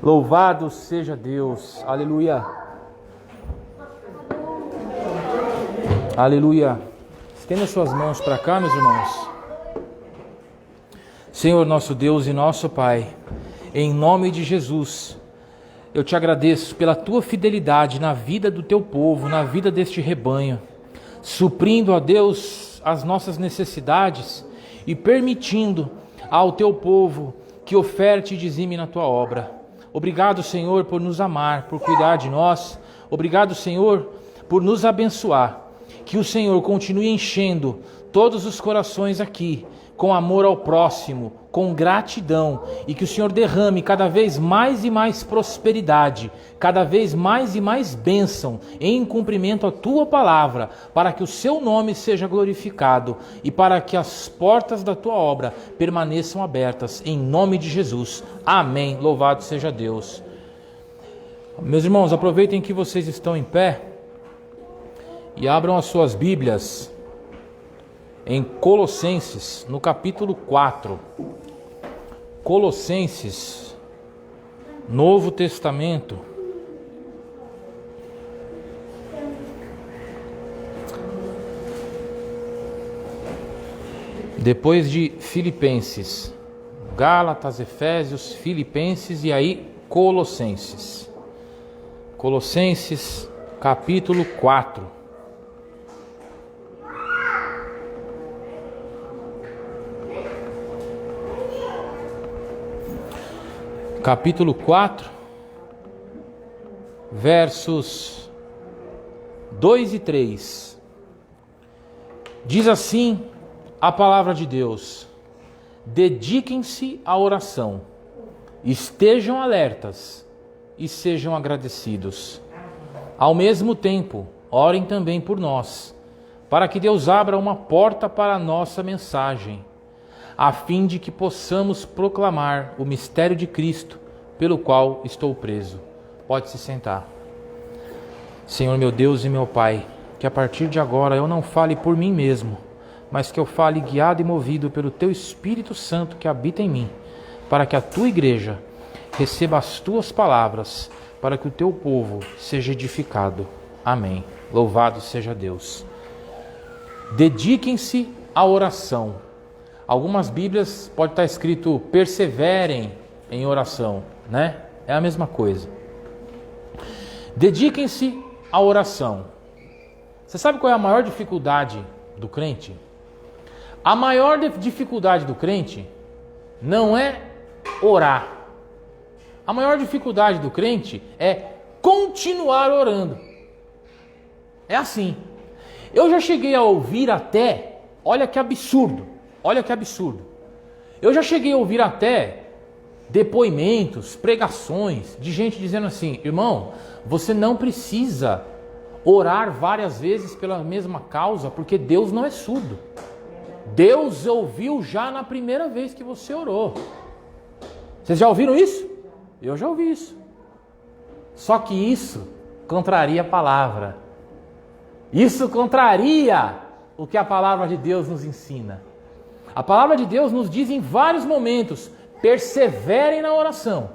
Louvado seja Deus. Aleluia. Aleluia. Estenda suas mãos para cá, meus irmãos. Senhor nosso Deus e nosso Pai, em nome de Jesus, eu te agradeço pela tua fidelidade na vida do teu povo, na vida deste rebanho, suprindo, ó Deus, as nossas necessidades e permitindo ao teu povo que oferte e dizime na tua obra. Obrigado, Senhor, por nos amar, por cuidar de nós. Obrigado, Senhor, por nos abençoar. Que o Senhor continue enchendo todos os corações aqui com amor ao próximo, com gratidão, e que o Senhor derrame cada vez mais e mais prosperidade, cada vez mais e mais bênção em cumprimento à tua palavra, para que o seu nome seja glorificado e para que as portas da tua obra permaneçam abertas, em nome de Jesus. Amém. Louvado seja Deus. Meus irmãos, aproveitem que vocês estão em pé e abram as suas Bíblias em Colossenses, no capítulo 4. Colossenses, Novo Testamento. Depois de Filipenses, Gálatas, Efésios, Filipenses e aí Colossenses. Colossenses, capítulo 4. Capítulo 4, versos 2 e 3. Diz assim a palavra de Deus: dediquem-se à oração, estejam alertas e sejam agradecidos. Ao mesmo tempo, orem também por nós, para que Deus abra uma porta para a nossa mensagem, a fim de que possamos proclamar o mistério de Cristo, pelo qual estou preso. Pode se sentar. Senhor meu Deus e meu Pai, que a partir de agora eu não fale por mim mesmo, mas que eu fale guiado e movido pelo Teu Espírito Santo que habita em mim, para que a Tua igreja receba as Tuas palavras, para que o Teu povo seja edificado. Amém. Louvado seja Deus. Dediquem-se à oração. Algumas Bíblias pode estar escrito perseverem em oração, né? É a mesma coisa. Dediquem-se à oração. Você sabe qual é a maior dificuldade do crente? A maior dificuldade do crente não é orar. A maior dificuldade do crente é continuar orando. É assim. Eu já cheguei a ouvir até, olha que absurdo, eu já cheguei a ouvir até depoimentos, pregações de gente dizendo assim: irmão, você não precisa orar várias vezes pela mesma causa, porque Deus não é surdo. Deus ouviu já na primeira vez que você orou. Vocês já ouviram isso? Eu já ouvi isso. Só que isso contraria a palavra. Isso contraria o que a palavra de Deus nos ensina. A palavra de Deus nos diz em vários momentos: perseverem na oração.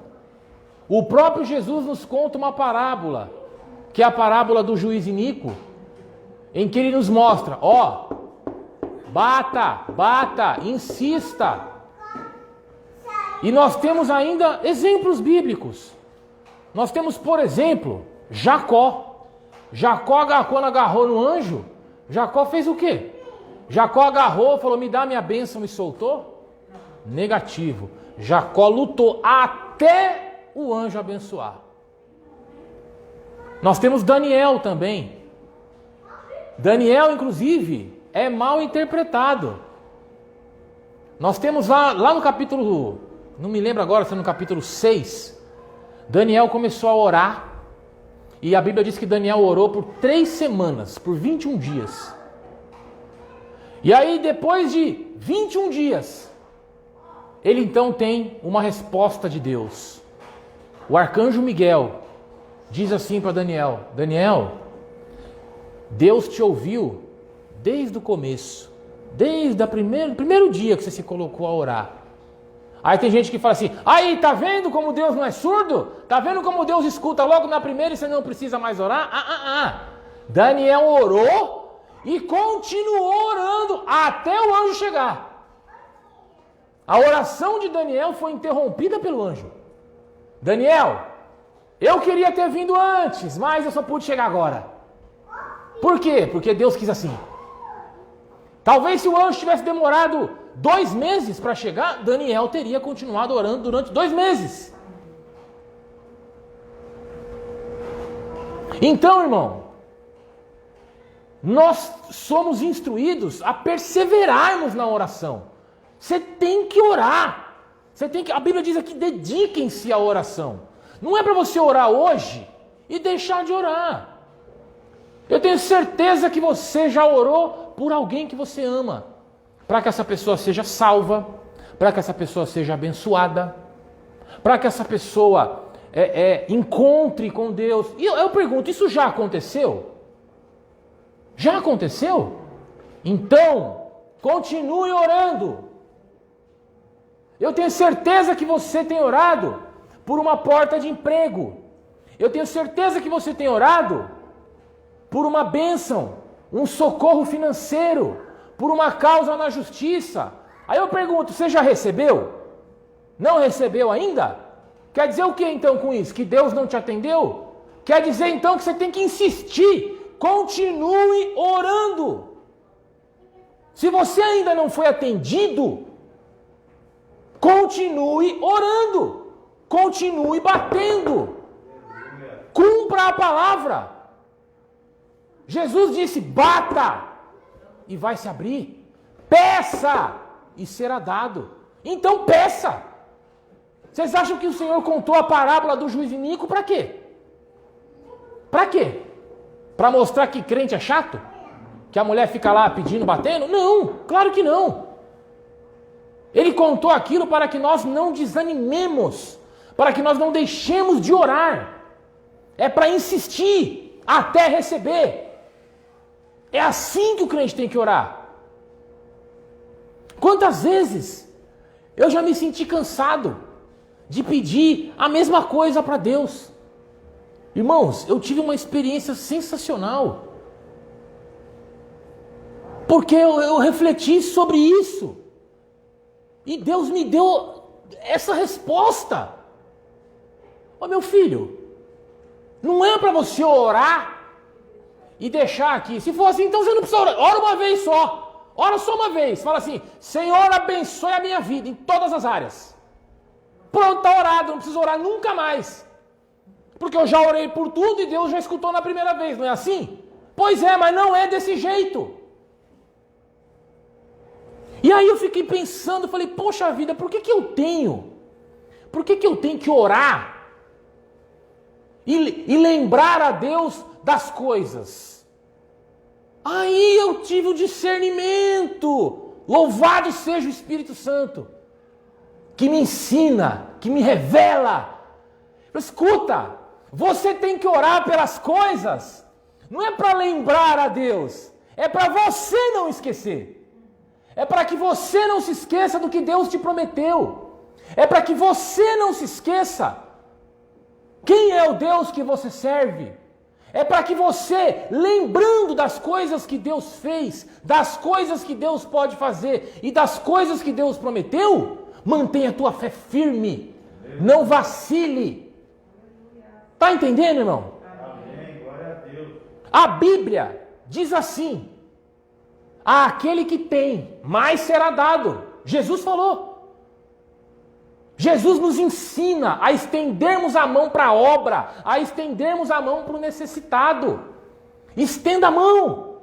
O próprio Jesus nos conta uma parábola, que é a parábola do juiz iníquo, em que ele nos mostra: bata, insista. E nós temos ainda exemplos bíblicos. Nós temos, por exemplo, Jacó. Jacó, quando agarrou no anjo, Jacó fez o quê? Jacó agarrou, falou: me dá minha bênção, e soltou? Negativo. Jacó lutou até o anjo abençoar. Nós temos Daniel também. Daniel, inclusive, é mal interpretado. Nós temos lá no capítulo, não me lembro agora se é no capítulo 6, Daniel começou a orar. E a Bíblia diz que Daniel orou por 3 semanas, por 21 dias. E aí, depois de 21 dias, ele então tem uma resposta de Deus. O arcanjo Miguel diz assim para Daniel: Daniel, Deus te ouviu desde o começo, desde o primeiro dia que você se colocou a orar. Aí tem gente que fala assim, aí, tá vendo como Deus não é surdo? Tá vendo como Deus escuta logo na primeira e você não precisa mais orar? Daniel orou e continuou orando até o anjo chegar. A oração de Daniel foi interrompida pelo anjo. Daniel, eu queria ter vindo antes, mas eu só pude chegar agora. Por quê? Porque Deus quis assim. Talvez se o anjo tivesse demorado 2 meses para chegar, Daniel teria continuado orando durante 2 meses. Então, irmão, nós somos instruídos a perseverarmos na oração. Você tem que orar. A Bíblia diz aqui, dediquem-se à oração. Não é para você orar hoje e deixar de orar. Eu tenho certeza que você já orou por alguém que você ama, para que essa pessoa seja salva, para que essa pessoa seja abençoada, para que essa pessoa encontre com Deus. E eu pergunto, isso já aconteceu? Já aconteceu? Então, continue orando. Eu tenho certeza que você tem orado por uma porta de emprego. Eu tenho certeza que você tem orado por uma bênção, um socorro financeiro, por uma causa na justiça. Aí eu pergunto, você já recebeu? Não recebeu ainda? Quer dizer o que então com isso? Que Deus não te atendeu? Quer dizer então que você tem que insistir. Continue orando. Se você ainda não foi atendido, continue orando. Continue batendo. Cumpra a palavra. Jesus disse, bata e vai se abrir. Peça e será dado. Então peça. Vocês acham que o Senhor contou a parábola do juiz iníquo para quê? Para quê? Para mostrar que crente é chato? Que a mulher fica lá pedindo, batendo? Não, claro que não. Ele contou aquilo para que nós não desanimemos, para que nós não deixemos de orar. É para insistir até receber. É assim que o crente tem que orar. Quantas vezes eu já me senti cansado de pedir a mesma coisa para Deus? Irmãos, eu tive uma experiência sensacional. Porque eu refleti sobre isso. E Deus me deu essa resposta. Ó, meu filho, não é para você orar e deixar aqui. Se for assim, então você não precisa orar. Ora uma vez só. Ora só uma vez. Fala assim, Senhor, abençoe a minha vida em todas as áreas. Pronto, está orado. Não preciso orar nunca mais. Porque eu já orei por tudo e Deus já escutou na primeira vez. Não é assim? Pois é, mas não é desse jeito. E aí eu fiquei pensando, falei, poxa vida, por que eu tenho que orar e lembrar a Deus das coisas? Aí eu tive o discernimento, louvado seja o Espírito Santo, que me ensina, que me revela. Escuta, você tem que orar pelas coisas, não é para lembrar a Deus, é para você não esquecer. É para que você não se esqueça do que Deus te prometeu. É para que você não se esqueça quem é o Deus que você serve. É para que você, lembrando das coisas que Deus fez, das coisas que Deus pode fazer e das coisas que Deus prometeu, mantenha a tua fé firme. Não vacile. Está entendendo, irmão? Amém. Glória a Deus. A Bíblia diz assim: àquele que tem, mais será dado. Jesus falou. Jesus nos ensina a estendermos a mão para a obra, a estendermos a mão para o necessitado. Estenda a mão.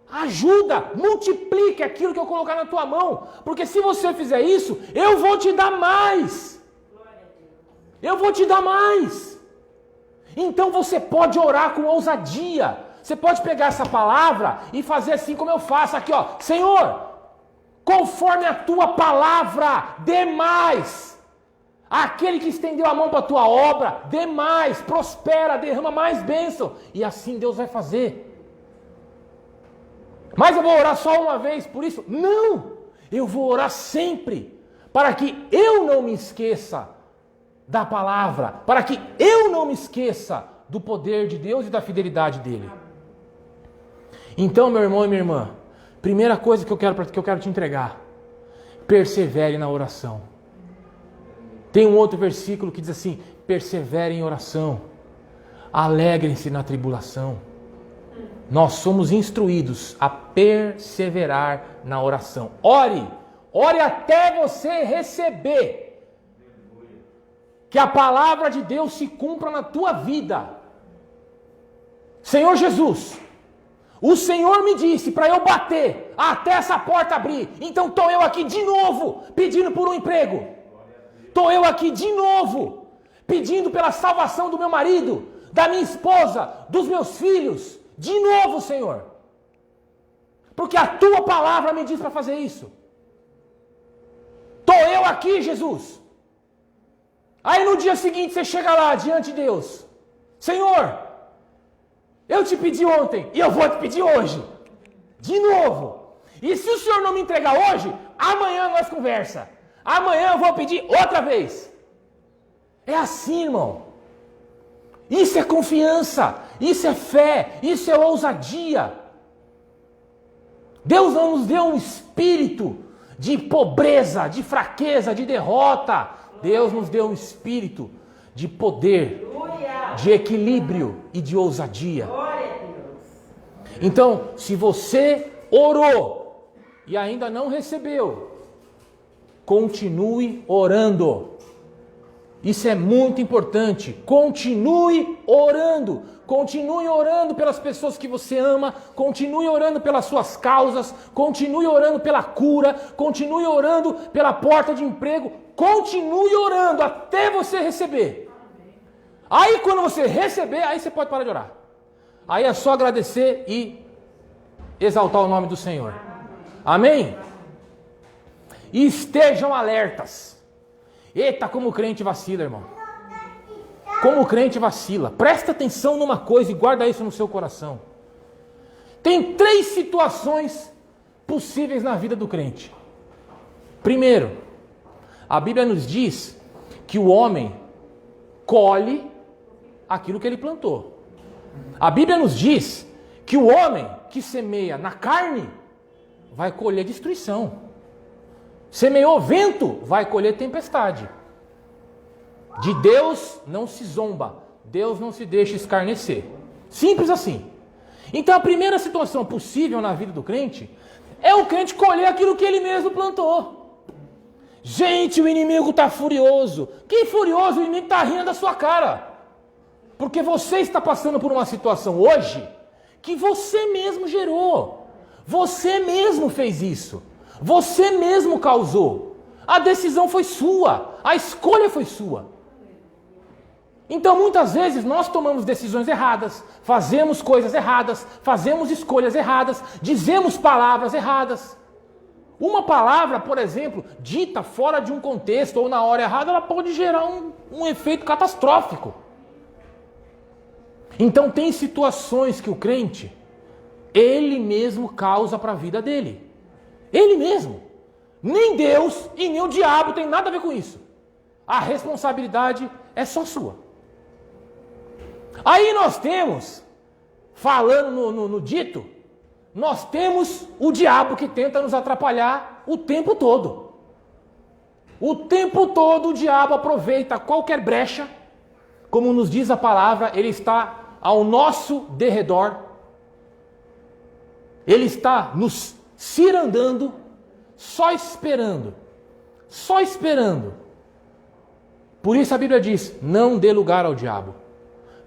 Ajuda, multiplique aquilo que eu colocar na tua mão. Porque se você fizer isso, eu vou te dar mais. Eu vou te dar mais. Então você pode orar com ousadia. Você pode pegar essa palavra e fazer assim como eu faço aqui, ó. Senhor, conforme a tua palavra, dê mais. Aquele que estendeu a mão para a tua obra, dê mais, prospera, derrama mais bênção. E assim Deus vai fazer. Mas eu vou orar só uma vez por isso? Não! Eu vou orar sempre. para que eu não me esqueça da palavra, para que eu não me esqueça do poder de Deus e da fidelidade dele. Então, meu irmão e minha irmã, primeira coisa que eu quero te entregar: persevere na oração. Tem um outro versículo que diz assim: persevere em oração, alegrem-se na tribulação. Nós somos instruídos a perseverar na oração. Ore até você receber, que a palavra de Deus se cumpra na tua vida. Senhor Jesus, o Senhor me disse para eu bater até essa porta abrir. Então estou eu aqui de novo pedindo por um emprego. Estou eu aqui de novo pedindo pela salvação do meu marido, da minha esposa, dos meus filhos. De novo, Senhor. Porque a tua palavra me diz para fazer isso. Estou eu aqui, Jesus. Aí no dia seguinte você chega lá diante de Deus: Senhor, eu te pedi ontem e eu vou te pedir hoje. De novo. E se o Senhor não me entregar hoje, amanhã nós conversa. Amanhã eu vou pedir outra vez. É assim, irmão. Isso é confiança, isso é fé, isso é ousadia. Deus não nos deu um espírito de pobreza, de fraqueza, de derrota. Deus nos deu um espírito de poder, de equilíbrio e de ousadia. Então, se você orou e ainda não recebeu, continue orando. Isso é muito importante. Continue orando. Continue orando pelas pessoas que você ama. Continue orando pelas suas causas. Continue orando pela cura. Continue orando pela porta de emprego. Continue orando até você receber. Aí quando você receber, aí você pode parar de orar. Aí é só agradecer e exaltar o nome do Senhor. Amém? E estejam alertas. Eita, como o crente vacila, irmão. Como o crente vacila. Presta atenção numa coisa e guarda isso no seu coração. Tem 3 situações possíveis na vida do crente. Primeiro, a Bíblia nos diz que o homem colhe aquilo que ele plantou. A Bíblia nos diz que o homem que semeia na carne vai colher destruição. Semeou vento, vai colher tempestade. De Deus não se zomba. Deus não se deixa escarnecer. Simples assim. Então a primeira situação possível na vida do crente é o crente colher aquilo que ele mesmo plantou. Gente, o inimigo está furioso. Que furioso? O inimigo está rindo da sua cara. Porque você está passando por uma situação hoje que você mesmo gerou. Você mesmo fez isso. Você mesmo causou. A decisão foi sua. A escolha foi sua. Então muitas vezes nós tomamos decisões erradas, fazemos coisas erradas, fazemos escolhas erradas, dizemos palavras erradas. Uma palavra, por exemplo, dita fora de um contexto ou na hora errada, ela pode gerar um efeito catastrófico. Então tem situações que o crente, ele mesmo causa para a vida dele. Ele mesmo. Nem Deus e nem o diabo tem nada a ver com isso. A responsabilidade é só sua. Aí nós temos, falando no dito, nós temos o diabo que tenta nos atrapalhar o tempo todo. O tempo todo o diabo aproveita qualquer brecha, como nos diz a palavra, ele está ao nosso derredor. Ele está nos cirandando, só esperando. Só esperando. Por isso a Bíblia diz, não dê lugar ao diabo.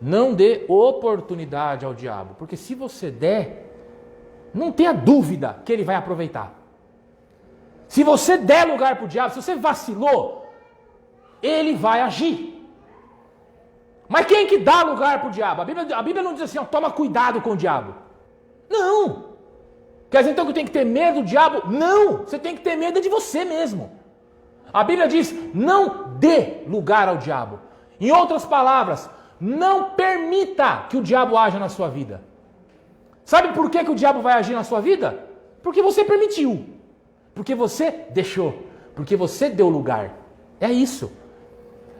Não dê oportunidade ao diabo. Porque se você der, não tenha dúvida que ele vai aproveitar. Se você der lugar para o diabo, se você vacilou, ele vai agir. Mas quem que dá lugar para o diabo? A Bíblia não diz assim, ó, toma cuidado com o diabo. Não. Quer dizer então que tem que ter medo do diabo? Não. Você tem que ter medo de você mesmo. A Bíblia diz, não dê lugar ao diabo. Em outras palavras, não permita que o diabo haja na sua vida. Sabe por que o diabo vai agir na sua vida? Porque você permitiu. Porque você deixou. porque você deu lugar. É isso.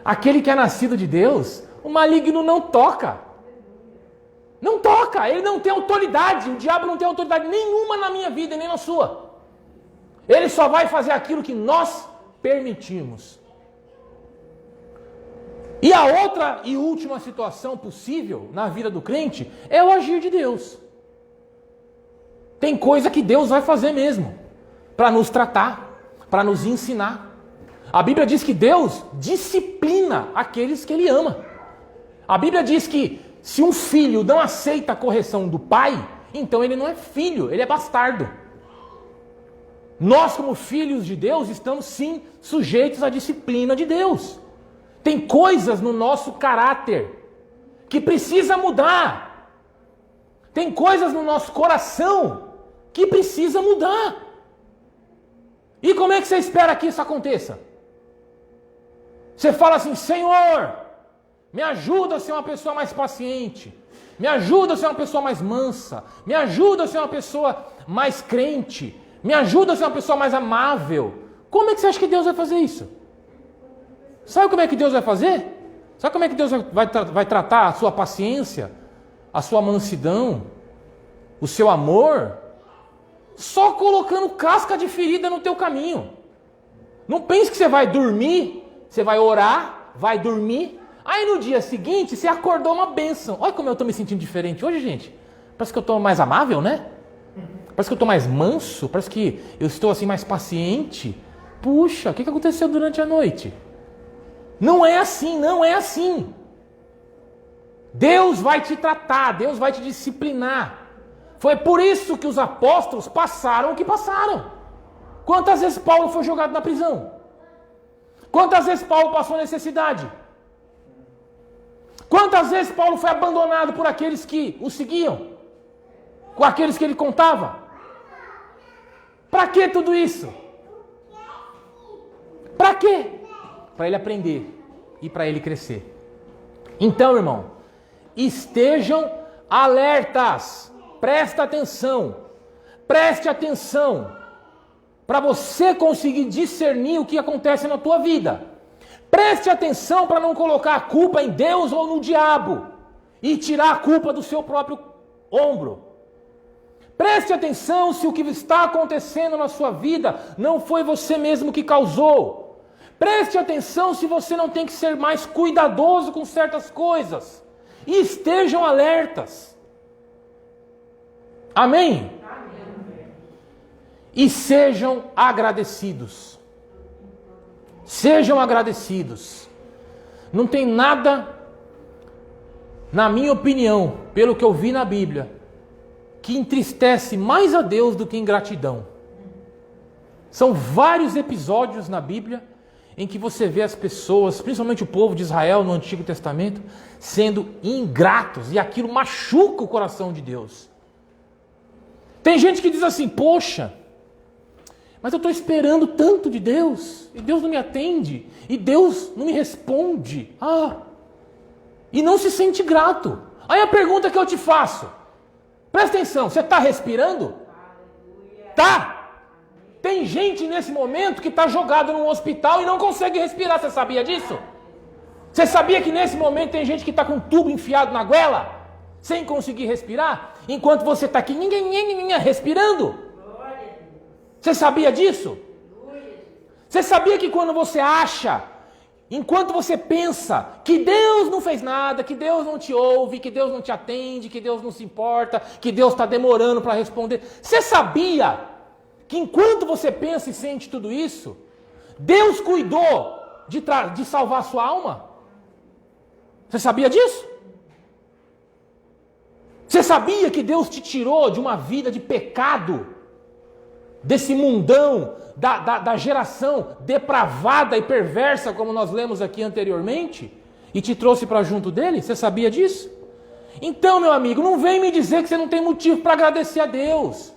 Aquele que é nascido de Deus, o maligno não toca. Não toca, ele não tem autoridade, o diabo não tem autoridade nenhuma na minha vida e nem na sua. Ele só vai fazer aquilo que nós permitimos. E a outra e última situação possível na vida do crente é o agir de Deus. Tem coisa que Deus vai fazer mesmo, para nos tratar, para nos ensinar. A Bíblia diz que Deus disciplina aqueles que Ele ama. A Bíblia diz que se um filho não aceita a correção do pai, então ele não é filho, ele é bastardo. Nós, como filhos de Deus, estamos sim sujeitos à disciplina de Deus. Tem coisas no nosso caráter que precisa mudar. Tem coisas no nosso coração que precisa mudar. E como é que você espera que isso aconteça? Você fala assim: Senhor, me ajuda a ser uma pessoa mais paciente. Me ajuda a ser uma pessoa mais mansa. Me ajuda a ser uma pessoa mais crente. Me ajuda a ser uma pessoa mais amável. Como é que você acha que Deus vai fazer isso? Sabe como é que Deus vai fazer? Sabe como é que Deus vai tratar a sua paciência, a sua mansidão, o seu amor? Só colocando casca de ferida no teu caminho. Não pense que você vai dormir, você vai orar, vai dormir. Aí no dia seguinte você acordou uma bênção. Olha como eu estou me sentindo diferente hoje, gente. Parece que eu estou mais amável, né? Parece que eu estou mais manso. Parece que eu estou assim mais paciente. Puxa, o que aconteceu durante a noite? Não é assim, não é assim. Deus vai te tratar, Deus vai te disciplinar. Foi por isso que os apóstolos passaram o que passaram. Quantas vezes Paulo foi jogado na prisão? Quantas vezes Paulo passou necessidade? Quantas vezes Paulo foi abandonado por aqueles que o seguiam? Com aqueles que ele contava? Para que tudo isso? Para quê? Para ele aprender e para ele crescer. Então, irmão, estejam alertas. Presta atenção. Preste atenção. Para você conseguir discernir o que acontece na tua vida. Preste atenção para não colocar a culpa em Deus ou no diabo e tirar a culpa do seu próprio ombro. Preste atenção se o que está acontecendo na sua vida não foi você mesmo que causou. Preste atenção se você não tem que ser mais cuidadoso com certas coisas. E estejam alertas. Amém? Amém. E sejam agradecidos. Sejam agradecidos. Não tem nada, na minha opinião, pelo que eu vi na Bíblia, que entristece mais a Deus do que ingratidão. São vários episódios na Bíblia em que você vê as pessoas, principalmente o povo de Israel no Antigo Testamento, sendo ingratos, e aquilo machuca o coração de Deus. Tem gente que diz assim: poxa, mas eu estou esperando tanto de Deus, e Deus não me atende, e Deus não me responde. E não se sente grato. Aí a pergunta que eu te faço, presta atenção, você está respirando? Tá? Tem gente nesse momento que está jogado num hospital e não consegue respirar, você sabia disso? Você sabia que nesse momento tem gente que está com um tubo enfiado na goela, sem conseguir respirar, enquanto você está aqui respirando? Você sabia disso? Você sabia que quando você acha, enquanto você pensa que Deus não fez nada, que Deus não te ouve, que Deus não te atende, que Deus não se importa, que Deus está demorando para responder, você sabia que enquanto você pensa e sente tudo isso, Deus cuidou de salvar a sua alma? Você sabia disso? Você sabia que Deus te tirou de uma vida de pecado, desse mundão, da geração depravada e perversa, como nós lemos aqui anteriormente, e te trouxe para junto dele? Você sabia disso? Então, meu amigo, não vem me dizer que você não tem motivo para agradecer a Deus.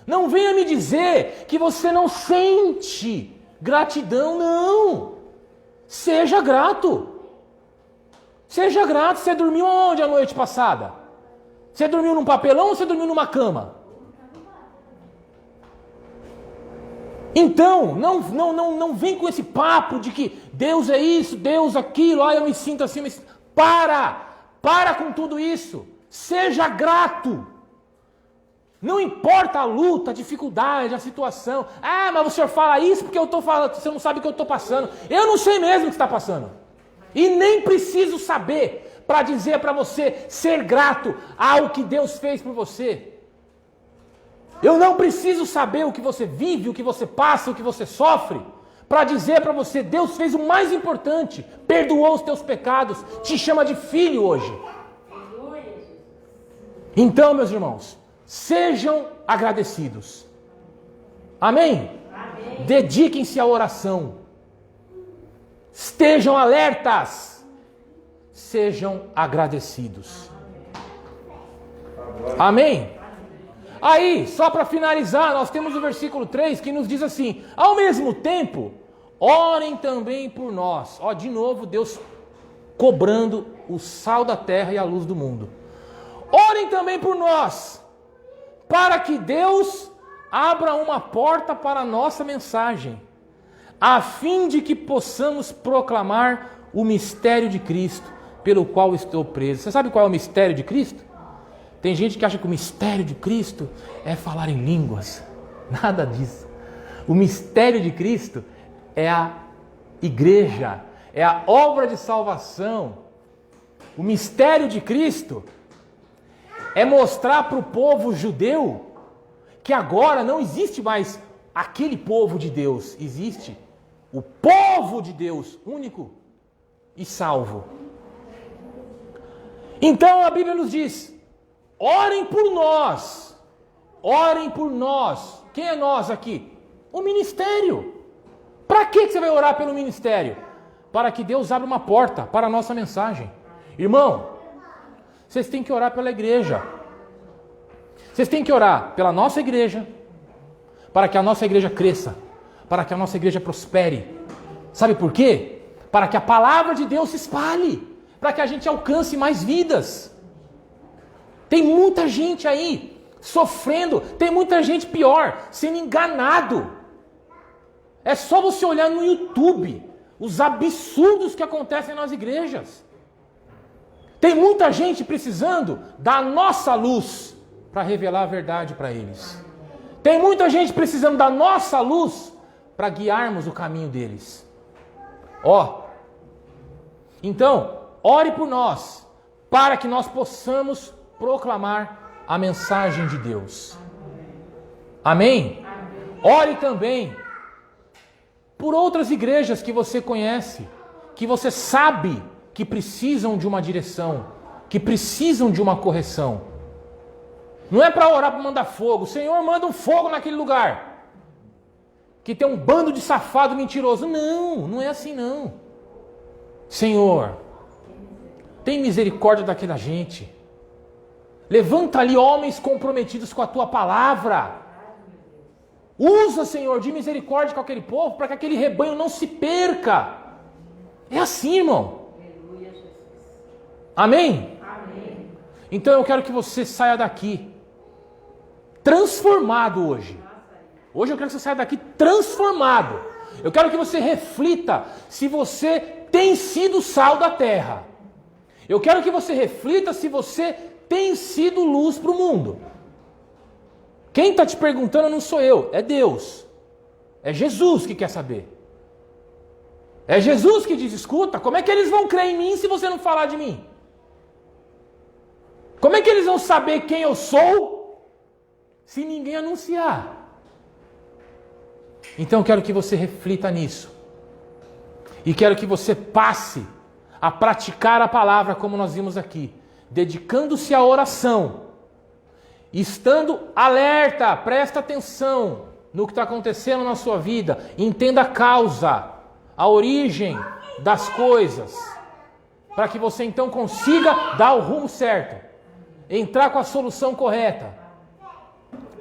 Não venha me dizer que você não sente gratidão, não. Seja grato. Seja grato. Você dormiu aonde a noite passada? Você dormiu num papelão ou você dormiu numa cama? Então, não vem com esse papo de que Deus é isso, Deus aquilo, eu me sinto assim, Para com tudo isso. Seja grato. Não importa a luta, a dificuldade, a situação. Ah, mas o senhor fala isso porque eu estou falando, você não sabe o que eu estou passando. Eu não sei mesmo o que está passando. E nem preciso saber para dizer para você ser grato ao que Deus fez por você. Eu não preciso saber o que você vive, o que você passa, o que você sofre, para dizer para você, Deus fez o mais importante, perdoou os teus pecados, te chama de filho hoje. Então, meus irmãos, sejam agradecidos. Amém? Amém. Dediquem-se à oração. Estejam alertas. Sejam agradecidos. Amém? Aí, só para finalizar, nós temos o versículo 3 que nos diz assim: ao mesmo tempo, orem também por nós. Ó, de novo, Deus cobrando o sal da terra e a luz do mundo. Orem também por nós, para que Deus abra uma porta para a nossa mensagem, a fim de que possamos proclamar o mistério de Cristo, pelo qual estou preso. Você sabe qual é o mistério de Cristo? Tem gente que acha que o mistério de Cristo é falar em línguas. Nada disso. O mistério de Cristo é a igreja, é a obra de salvação. O mistério de Cristo é mostrar para o povo judeu que agora não existe mais aquele povo de Deus. Existe o povo de Deus, único e salvo. Então a Bíblia nos diz: orem por nós. Orem por nós. Quem é nós aqui? O ministério. Para que você vai orar pelo ministério? Para que Deus abra uma porta para a nossa mensagem. Irmão, vocês têm que orar pela igreja. Vocês têm que orar pela nossa igreja, para que a nossa igreja cresça, para que a nossa igreja prospere. Sabe por quê? Para que a palavra de Deus se espalhe, para que a gente alcance mais vidas. Tem muita gente aí sofrendo, tem muita gente pior, sendo enganado. É só você olhar no YouTube os absurdos que acontecem nas igrejas. Tem muita gente precisando da nossa luz para revelar a verdade para eles. Tem muita gente precisando da nossa luz para guiarmos o caminho deles. Então, ore por nós, para que nós possamos proclamar a mensagem de Deus. Amém? Ore também por outras igrejas que você conhece, que você sabe que precisam de uma direção, que precisam de uma correção. Não é para orar para mandar fogo. Senhor, manda um fogo naquele lugar que tem um bando de safado mentiroso. Não, não é assim não. Senhor, tem misericórdia daquela gente. Levanta ali homens comprometidos com a tua palavra. Usa, Senhor, de misericórdia com aquele povo, para que aquele rebanho não se perca. É assim, irmão. Amém? Amém. Então eu quero que você saia daqui transformado hoje. Hoje eu quero que você saia daqui transformado. Eu quero que você reflita se você tem sido sal da terra. Eu quero que você reflita se você tem sido luz para o mundo. Quem está te perguntando não sou eu, é Deus. É Jesus que quer saber. É Jesus que diz: escuta, como é que eles vão crer em mim se você não falar de mim? Como é que eles vão saber quem eu sou se ninguém anunciar? Então eu quero que você reflita nisso. E quero que você passe a praticar a palavra como nós vimos aqui, dedicando-se à oração, estando alerta, presta atenção no que está acontecendo na sua vida, entenda a causa, a origem das coisas, para que você então consiga dar o rumo certo, entrar com a solução correta.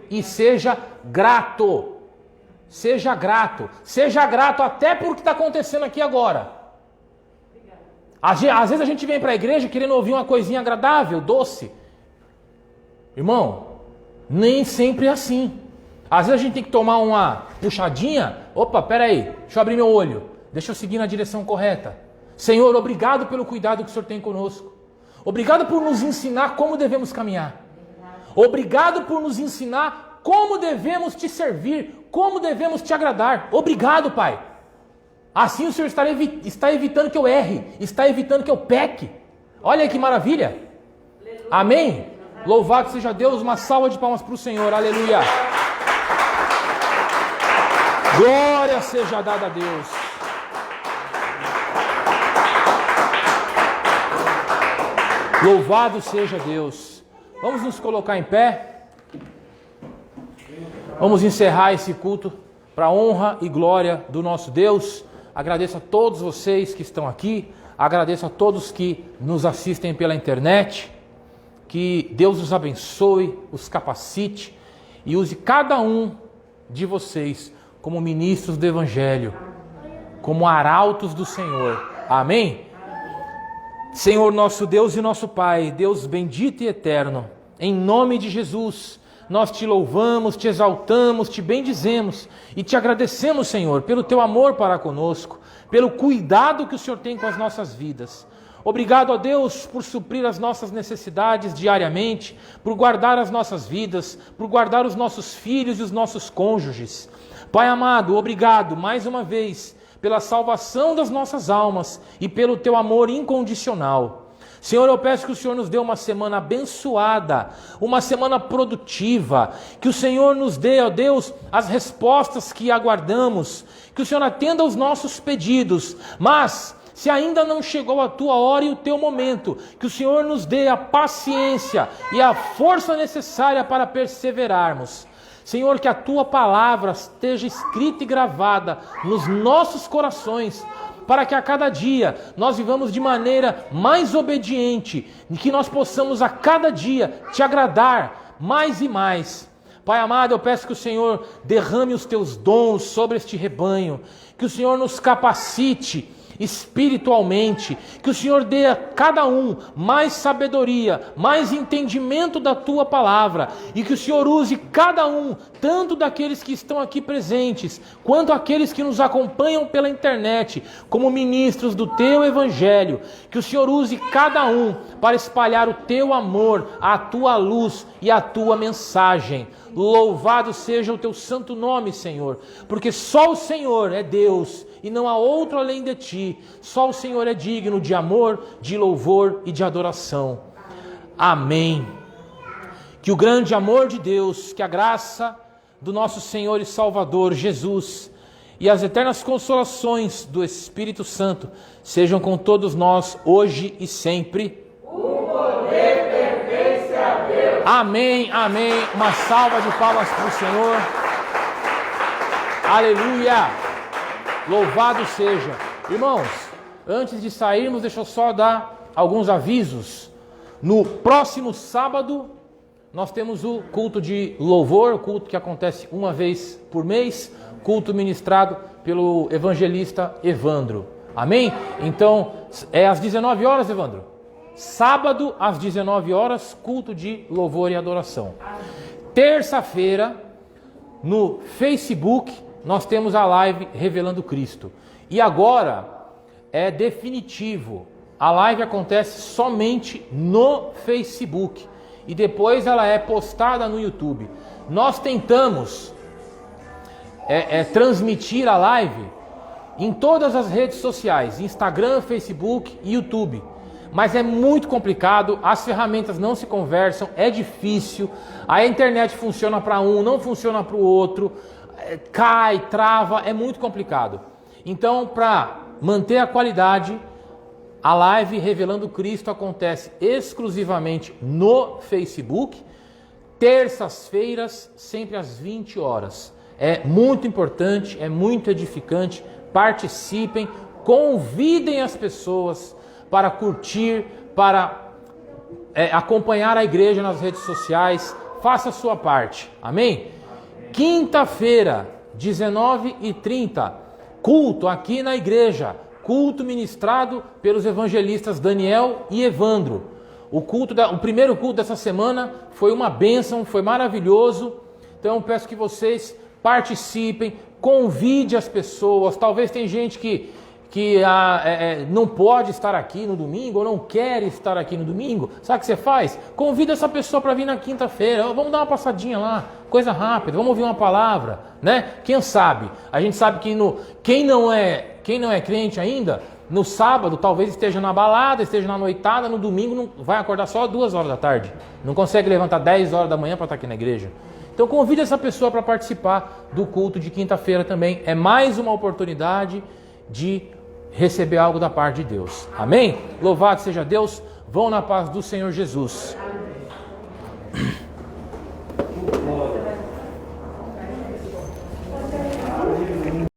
E seja grato. Seja grato. Seja grato até por o que está acontecendo aqui agora. Às vezes a gente vem para a igreja querendo ouvir uma coisinha agradável, doce. Irmão, nem sempre é assim. Às vezes a gente tem que tomar uma puxadinha. Opa, peraí, deixa eu abrir meu olho. Deixa eu seguir na direção correta. Senhor, obrigado pelo cuidado que o Senhor tem conosco. Obrigado por nos ensinar como devemos caminhar. Obrigado por nos ensinar como devemos te servir, como devemos te agradar. Obrigado, Pai. Assim o Senhor está evitando que eu erre, está evitando que eu peque. Olha que maravilha. Amém? Louvado seja Deus, uma salva de palmas para o Senhor. Aleluia. Glória seja dada a Deus. Louvado seja Deus. Vamos nos colocar em pé. Vamos encerrar esse culto para a honra e glória do nosso Deus. Agradeço a todos vocês que estão aqui. Agradeço a todos que nos assistem pela internet. Que Deus os abençoe, os capacite e use cada um de vocês como ministros do Evangelho, como arautos do Senhor. Amém? Senhor nosso Deus e nosso Pai, Deus bendito e eterno, em nome de Jesus, nós te louvamos, te exaltamos, te bendizemos e te agradecemos, Senhor, pelo teu amor para conosco, pelo cuidado que o Senhor tem com as nossas vidas. Obrigado a Deus por suprir as nossas necessidades diariamente, por guardar as nossas vidas, por guardar os nossos filhos e os nossos cônjuges. Pai amado, obrigado mais uma vez pela salvação das nossas almas e pelo teu amor incondicional. Senhor, eu peço que o Senhor nos dê uma semana abençoada, uma semana produtiva, que o Senhor nos dê, ó Deus, as respostas que aguardamos, que o Senhor atenda aos nossos pedidos, mas se ainda não chegou a tua hora e o teu momento, que o Senhor nos dê a paciência e a força necessária para perseverarmos. Senhor, que a tua palavra esteja escrita e gravada nos nossos corações, para que a cada dia nós vivamos de maneira mais obediente, e que nós possamos a cada dia te agradar mais e mais. Pai amado, eu peço que o Senhor derrame os teus dons sobre este rebanho, que o Senhor nos capacite espiritualmente, que o Senhor dê a cada um mais sabedoria, mais entendimento da tua palavra, e que o Senhor use cada um, tanto daqueles que estão aqui presentes, quanto aqueles que nos acompanham pela internet, como ministros do teu evangelho, que o Senhor use cada um para espalhar o teu amor, a tua luz e a tua mensagem. Louvado seja o teu santo nome, Senhor, porque só o Senhor é Deus e não há outro além de ti. Só o Senhor é digno de amor, de louvor e de adoração. Amém. Que o grande amor de Deus, que a graça do nosso Senhor e Salvador Jesus e as eternas consolações do Espírito Santo sejam com todos nós hoje e sempre. O poder pertence a Deus. Amém, amém. Uma salva de palmas para o Senhor. Aleluia. Louvado seja. Irmãos, antes de sairmos, deixa eu só dar alguns avisos. No próximo sábado, nós temos o culto de louvor, culto que acontece uma vez por mês, culto ministrado pelo evangelista Evandro. Amém? Então, é às 19 horas, Evandro? Sábado, às 19 horas, culto de louvor e adoração. Terça-feira, no Facebook, nós temos a live Revelando Cristo. E agora é definitivo. A live acontece somente no Facebook. E depois ela é postada no YouTube. Nós tentamos transmitir a live em todas as redes sociais. Instagram, Facebook e YouTube. Mas é muito complicado, as ferramentas não se conversam, é difícil. A internet funciona para um, não funciona para o outro. Cai, trava, é muito complicado. Então, para manter a qualidade, a live Revelando Cristo acontece exclusivamente no Facebook, terças-feiras, sempre às 20 horas. É muito importante, é muito edificante. Participem, convidem as pessoas para curtir, para acompanhar a igreja nas redes sociais. Faça a sua parte. Amém? Quinta-feira, 19h30, culto aqui na igreja. Culto ministrado pelos evangelistas Daniel e Evandro. O primeiro culto dessa semana foi uma bênção, foi maravilhoso. Então eu peço que vocês participem, convide as pessoas. Talvez tem gente que não pode estar aqui no domingo ou não quer estar aqui no domingo. Sabe o que você faz? Convida essa pessoa para vir na quinta-feira. Vamos dar uma passadinha lá, coisa rápida, vamos ouvir uma palavra, né? Quem sabe? A gente sabe que quem não é crente ainda, no sábado talvez esteja na balada, esteja na noitada, no domingo não vai acordar só 2 horas da tarde. Não consegue levantar 10 horas da manhã para estar aqui na igreja. Então convide essa pessoa para participar do culto de quinta-feira também. É mais uma oportunidade de receber algo da parte de Deus. Amém? Louvado seja Deus. Vão na paz do Senhor Jesus.